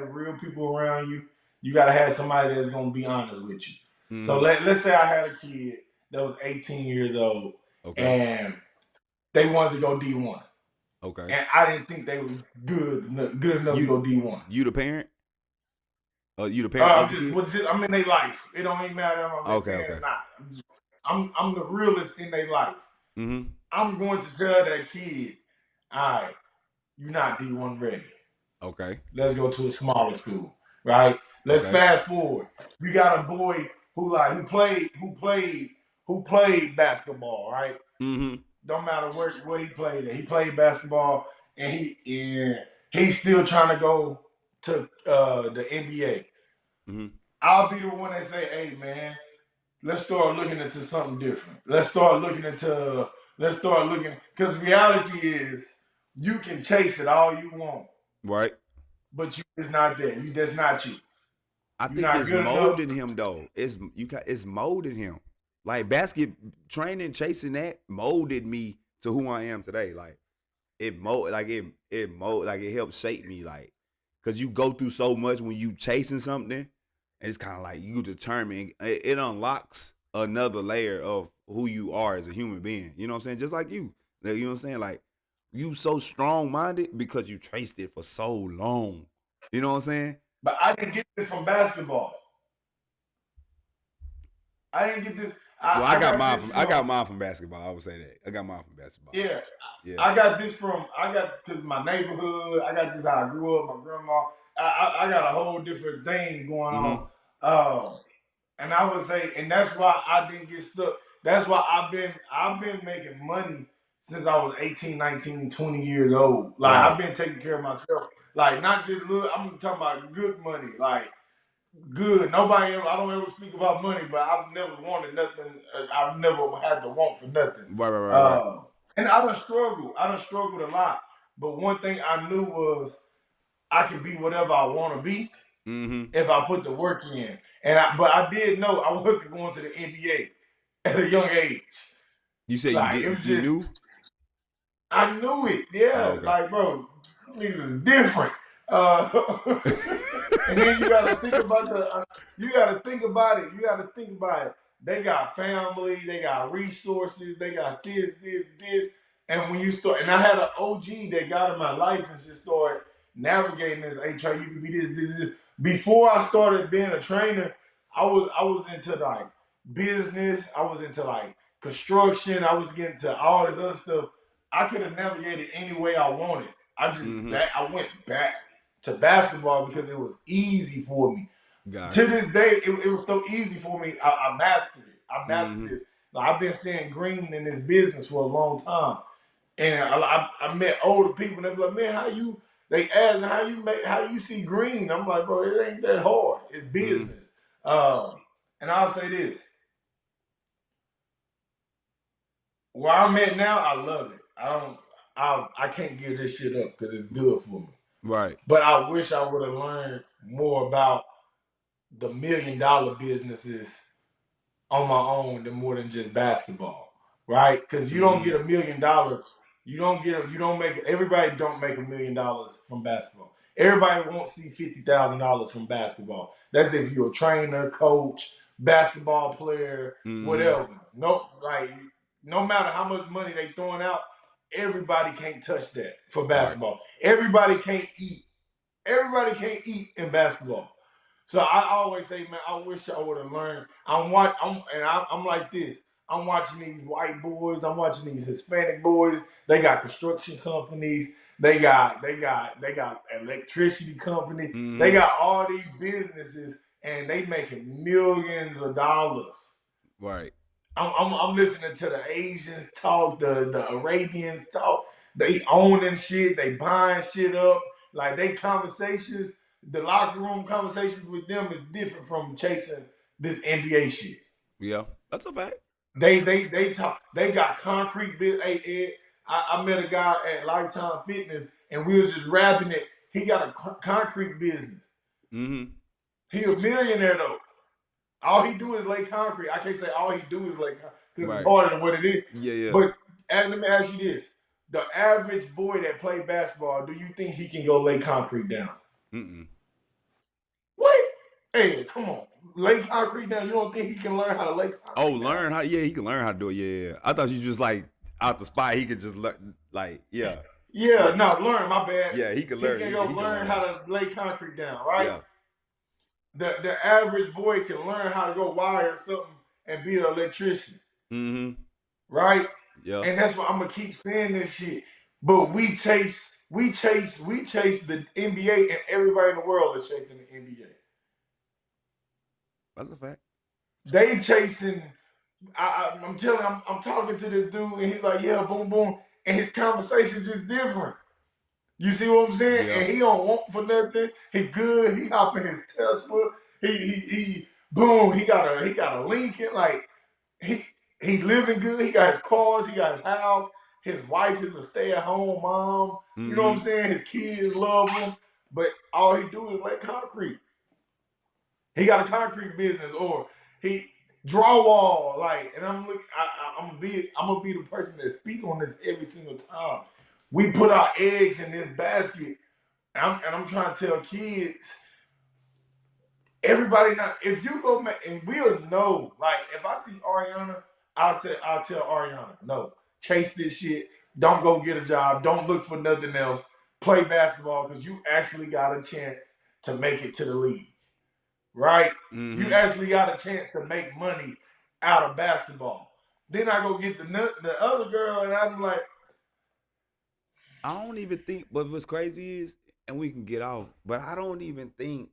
real people around you. You gotta have somebody that's gonna be honest with you. So Mm-hmm. let's say I had a kid that was 18 years old Okay. and they wanted to go D1. Okay. And I didn't think they were good enough to You go D1. you the parent? You the parent of the kid? I'm in their life. It don't even matter if I'm their Okay. parent Okay. or not. I'm the realest in their life. Mm-hmm. I'm going to tell that kid, all right, you're not D1 ready. Okay. Let's go to a smaller school, right? Let's Okay. fast forward. You got a boy who played basketball, right? Mm-hmm. Don't matter where he played at. He played basketball, and he's still trying to go to the NBA. Mm-hmm. I'll be the one that say, hey man, let's start looking into something different. Let's start looking because reality is you can chase it all you want, Right. but you is not there. You that's not you. I You're think not it's good enough. molding him though. It's molding him. Like basket training, chasing that molded me to who I am today. Like it helps shape me like because you go through so much when you chasing something. It's kind of like you determine it unlocks another layer of who you are as a human being. You know what I'm saying? Just like you. Like, you know what I'm saying? Like you so strong minded because you traced it for so long. You know what I'm saying? But I didn't get this from basketball. I didn't get this. Well, I got this I got from mine from basketball. I would say that I got mine from basketball. yeah. Yeah. I got because my neighborhood. I got this how I grew up. My grandma. I got a whole different thing going on. Mm-hmm. Um, and I would say, and that's why I didn't get stuck. That's why I've been making money since I was 18, 19, 20 years old. Like Right. I've been taking care of myself. Like not just little, I'm talking about good money. Like good. Nobody ever. I don't ever speak about money, but I've never wanted nothing. I've never had to want for nothing. Right. And I done struggled. I done struggled a lot. But one thing I knew was I could be whatever I want to be if I put the work in. But I did know I wasn't going to the NBA at a young age. You said you Like it did. was You just knew. I knew it. Oh, Yeah, okay. like bro, niggas is different. And then you gotta think about you gotta think about it. You gotta think about it. They got family, they got resources, they got this. And when you start, and I had an OG that got in my life and just started navigating this. Hey, Trey, you can be this. Before I started being a trainer, I was into like business. I was into like construction. I was getting to all this other stuff. I could have navigated any way I wanted. I went back to basketball because it was easy for me. To Gotcha. this day, it was so easy for me. I mastered it. I mastered this. Like, I've been seeing green in this business for a long time, and I met older people, and they be like, "Man, how you?" They ask, how you see green?" I'm like, "Bro, it ain't that hard. It's business." And I'll say this: where I'm at now, I love it. I can't give this shit up because it's good for me. Right. But I wish I would have learned more about the $1 million businesses on my own than more than just basketball, right? Because you don't get $1 million. You don't make everybody don't make $1 million from basketball. Everybody won't see $50,000 from basketball. That's if you're a trainer, coach, basketball player, whatever. No matter how much money they throwing out, everybody can't touch that for Right. basketball. Everybody can't eat. Everybody can't eat in basketball. So I always say, man, I wish I would have learned. I'm like this. I'm watching these white boys. I'm watching these Hispanic boys. They got construction companies. They got electricity companies. They got all these businesses, and they making millions of dollars. Right. I'm listening to the Asians talk, the Arabians talk. They owning shit, they buying shit up. Like they conversations, the locker room conversations with them is different from chasing this NBA shit. Yeah. That's a fact. They talk. They got concrete. Hey, Ed, I met a guy at Lifetime Fitness, and we was just rapping it. He got a concrete business. He a millionaire though. All he do is lay concrete. I can't say all he do is lay concrete because it's Right. harder than what it is. Yeah. But let me ask you this: the average boy that play basketball, do you think he can go lay concrete down? What? Hey, come on, lay concrete down. You don't think he can learn how to lay Oh, concrete down? learn how? Yeah, he can learn how to do it. Yeah. I thought you just like out the spot. He could just learn. Like, yeah. Yeah, no, learn. My bad. Yeah, he can He learn. can go He can learn learn. how to lay concrete down, right? Yeah. The average boy can learn how to go wire something and be an electrician, right? Yeah. And that's why I'm gonna keep saying this shit. But we chase the NBA, and everybody in the world is chasing the NBA. That's a fact. They chasing. I'm telling. I'm talking to this dude, and he's like, "Yeah, boom, boom," and his conversation just different. You see what I'm saying? Yeah. And he don't want for nothing. He good. He hop in his Tesla. He boom. He got a Lincoln. Like he living good. He got his cars. He got his house. His wife is a stay-at-home mom. You know what I'm saying? His kids love him. But all he do is lay concrete. He got a concrete business, or he drywall. Like, and I'm looking. I'm gonna be the person that speak on this every single time. We put our eggs in this basket, and I'm trying to tell kids, everybody not. If you go and we'll know. Like, if I see Ariana, I'll tell Ariana, no, chase this shit. Don't go get a job. Don't look for nothing else. Play basketball because you actually got a chance to make it to the league, right? You actually got a chance to make money out of basketball. Then I go get the other girl, and I'm like, I don't even think. But what's crazy is, and we can get off. But I don't even think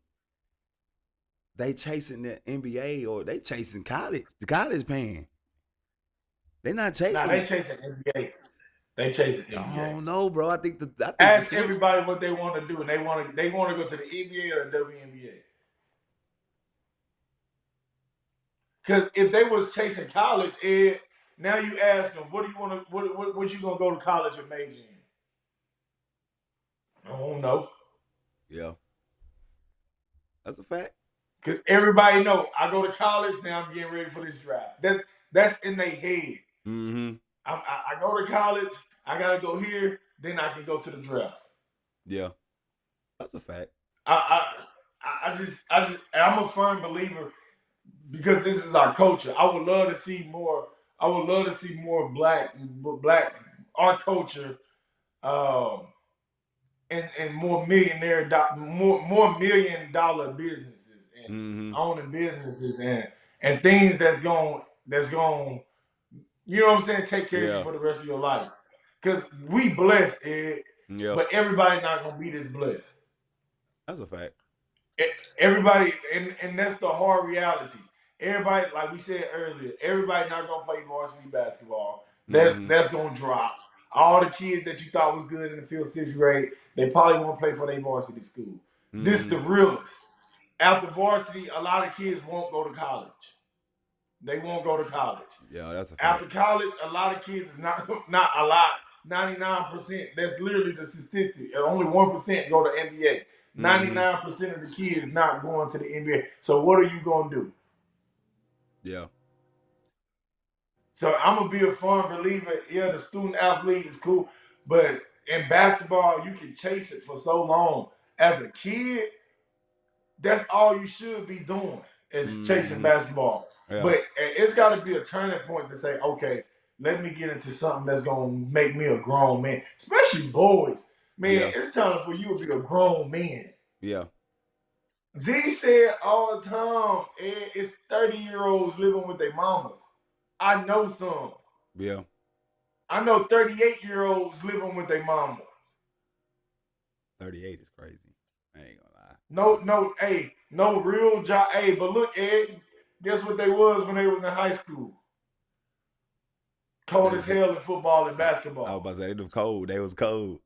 they chasing the NBA or they chasing college. The college paying. They not chasing. nah, they chasing NBA. They chasing I NBA. don't know, bro. I think the Ask switch. everybody what they want to do, and they want to go to the NBA or the WNBA. Because if they was chasing college, Ed, now you ask them, what do you want to, what you gonna go to college and major in? I don't know. Yeah, that's a fact. Because everybody know I go to college now. I'm getting ready for this draft. That's in their head. Mm-hmm. I go to college. I gotta go here. Then I can go to the draft. Yeah, that's a fact. I'm a firm believer because this is our culture. I would love to see more. I would love to see more black our culture, um, and more more $1 million businesses and Mm-hmm. owning businesses and things that's going you know what I'm saying, take care of you Yeah, for the rest of your life. Cause we blessed, Ed, yeah, but everybody not gonna be this blessed. that's a fact. Everybody, and that's the hard reality. Everybody, like we said earlier, everybody not gonna play varsity basketball. Mm-hmm. That's gonna drop. All the kids that you thought was good in the field 6th grade, they probably won't play for their varsity school. This Mm-hmm. the realest. After varsity, a lot of kids won't go to college. They won't go to college. Yeah, that's a fact. After college, a lot of kids is not a lot. 99%. That's literally the statistic. Only 1% go to NBA. Mm-hmm. 99% of the kids not going to the NBA. So what are you gonna do? Yeah. So I'm gonna be a firm believer. Yeah, the student athlete is cool, but in basketball, you can chase it for so long. As a kid, that's all you should be doing is chasing Mm-hmm. basketball. Yeah. But it's got to be a turning point to say, okay, let me get into something that's gonna make me a grown man, especially boys. Man, Yeah. it's time for you to be a grown man. Yeah. Z said all the time, it's 30-year-olds living with their mamas. I know some. Yeah. I know 38-year-olds living with their mamas. 38 is crazy. I ain't gonna lie. No, no, hey, no real job. Hey, but look, Ed, guess what they was when they was in high school? Cold as hell in football and I was basketball. about to say they was cold. They was cold.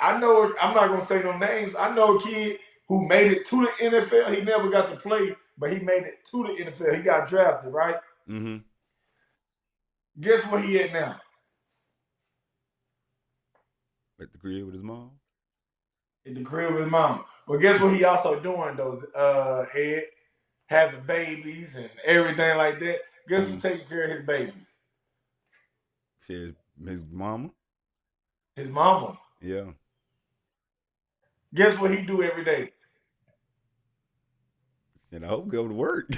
I know, I'm not gonna say no names. I know a kid who made it to the NFL. He never got to play, but he made it to the NFL. He got drafted, right? Mm-hmm. Guess where he at now? At the crib with his mom. At the crib with his mama. But guess what he also doing though, Ed? Having babies and everything like that. Guess who Mm. taking care of his babies? Shit, his mama. His mama. Yeah. Guess what he do every day? And I hope go to work.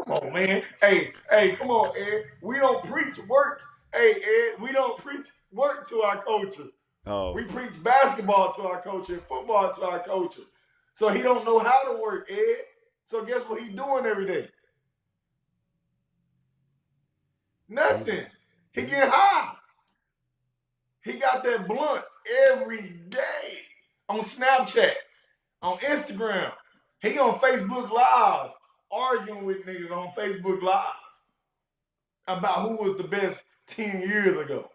Come on, man. Hey, come on, Ed. We don't preach work. Hey, Ed, we don't preach work to our culture. Oh. We preach basketball to our culture and football to our culture. So he don't know how to work, Ed. So guess what he doing every day? Nothing. He get high. He got that blunt every day on Snapchat, on Instagram. He on Facebook Live arguing with niggas on Facebook Live about who was the best 10 years ago.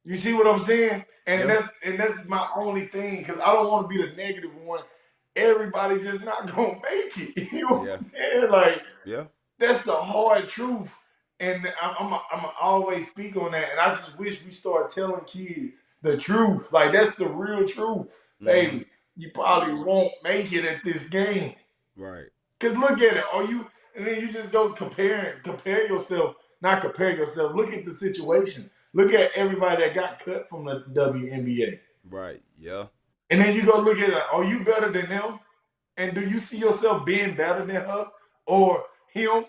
You see what I'm saying? And Yeah. that's my only thing because I don't want to be the negative one. Everybody just not gonna make it. You know what Yeah. I'm saying? Like Yeah. that's the hard truth. And I'm always speak on that. And I just wish we start telling kids the truth. Like that's the real truth, Mm-hmm. baby. You probably won't make it at this game. Right. Cause look at it. Are you? And then you just go compare yourself. Not compare yourself. Look at the situation. Look at everybody that got cut from the WNBA. Right. Yeah. And then you go look at it. Are you better than them? And do you see yourself being better than her or him?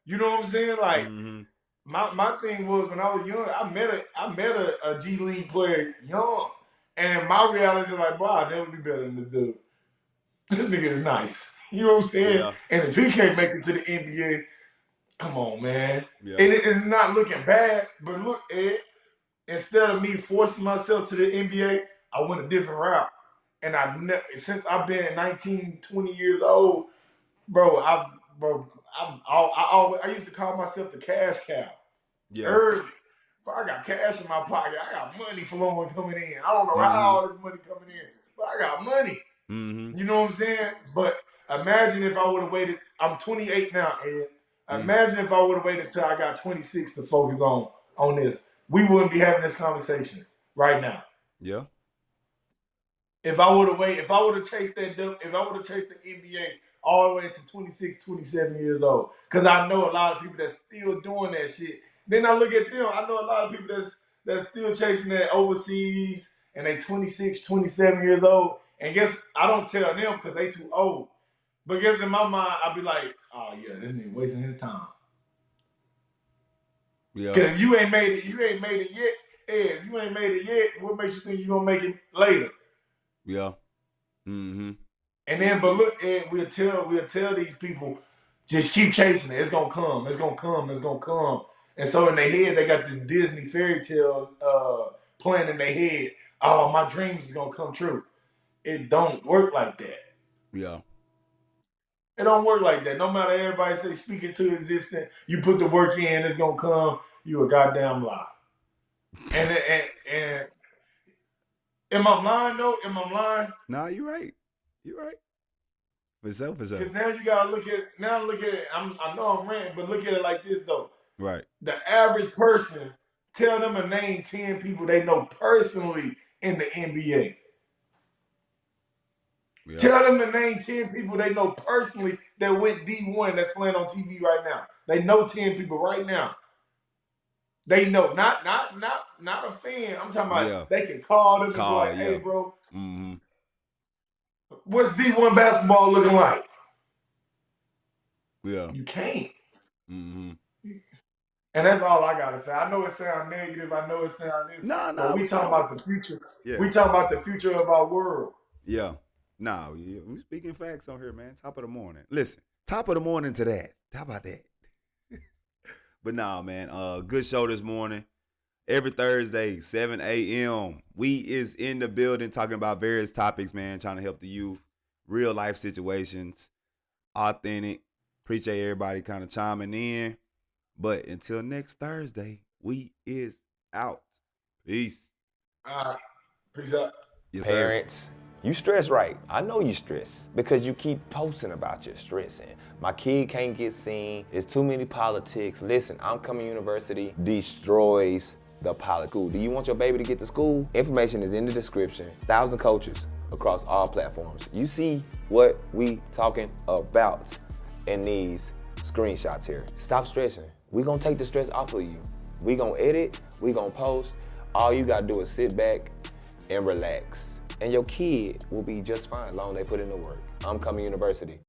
You know what I'm saying? Like Mm-hmm. my thing was when I was young, I met a G League player young, and my reality is like, bro, I'll never be better than this dude. This nigga is nice. You know what I'm saying? Yeah. And if he can't make it to the NBA, come on, man. Yeah. And it's not looking bad, but look, Ed, instead of me forcing myself to the NBA, I went a different route. And since I've been 19, 20 years old, bro, I used to call myself the cash cow. Yeah. Early. But I got cash in my pocket. I got money flowing coming in. I don't know how Mm-hmm. all this money coming in, but I got money. Mm-hmm. You know what I'm saying? But imagine if I would have waited. I'm 28 now, Ed. Imagine if I would have waited till I got 26 to focus on this. We wouldn't be having this conversation right now. Yeah. If I would have waited, if I would have chased the NBA all the way to 26, 27 years old, because I know a lot of people that's still doing that shit. Then I look at them. I know a lot of people that's still chasing that overseas, and they 26, 27 years old. And guess I don't tell them because they too old. But guess in my mind, I'd be like, oh yeah, this nigga wasting his time. Yeah. Because if you ain't made it yet. If you ain't made it yet, what makes you think you're gonna make it later? Yeah. Mm-hmm. And then, but look, Ed, we'll tell these people, just keep chasing it. It's gonna come. It's gonna come. It's gonna come. And so in their head, they got this Disney fairy tale playing in their head. Oh, my dreams is gonna come true. It don't work like that. Yeah. It don't work like that. No matter everybody say speak it to existence, you put the work in, it's gonna come. You a goddamn lie. And am I lying though? Am I lying? Nah, you're right. You're right. For sure. Because now you gotta look at it. Now look at it. I know I'm ranting, but look at it like this though. Right. The average person, tell them to name 10 people they know personally in the NBA. Yeah. Tell them to name 10 people they know personally that went D1 that's playing on TV right now. They know 10 people right now. They know, not a fan. I'm talking about they can call them and be like, hey, bro, what's D1 basketball looking like? Yeah. You can't. Mm-hmm. And that's all I gotta say. I know it sounds negative. I know it sounds negative. Nah. But we talking about the future. Yeah. We talking about the future of our world. Yeah. Nah, we speaking facts on here, man. Top of the morning. Listen, top of the morning to that. How about that? But nah, man. Good show this morning. Every Thursday, 7 a.m. We is in the building talking about various topics, man. Trying to help the youth, real life situations, authentic. Appreciate everybody kind of chiming in. But until next Thursday, we is out. Peace. Peace out. Yes, Parents, you stress right. I know you stress because you keep posting about your stressing. My kid can't get seen. There's too many politics. Listen, IMCOMING University destroys the public school. Do you want your baby to get to school? Information is in the description. 1,000 coaches across all platforms. You see what we talking about in these screenshots here. Stop stressing. We're gonna take the stress off of you. We gonna edit, we gonna post. All you gotta do is sit back and relax. And your kid will be just fine as long as they put in the work. IMCOMING University.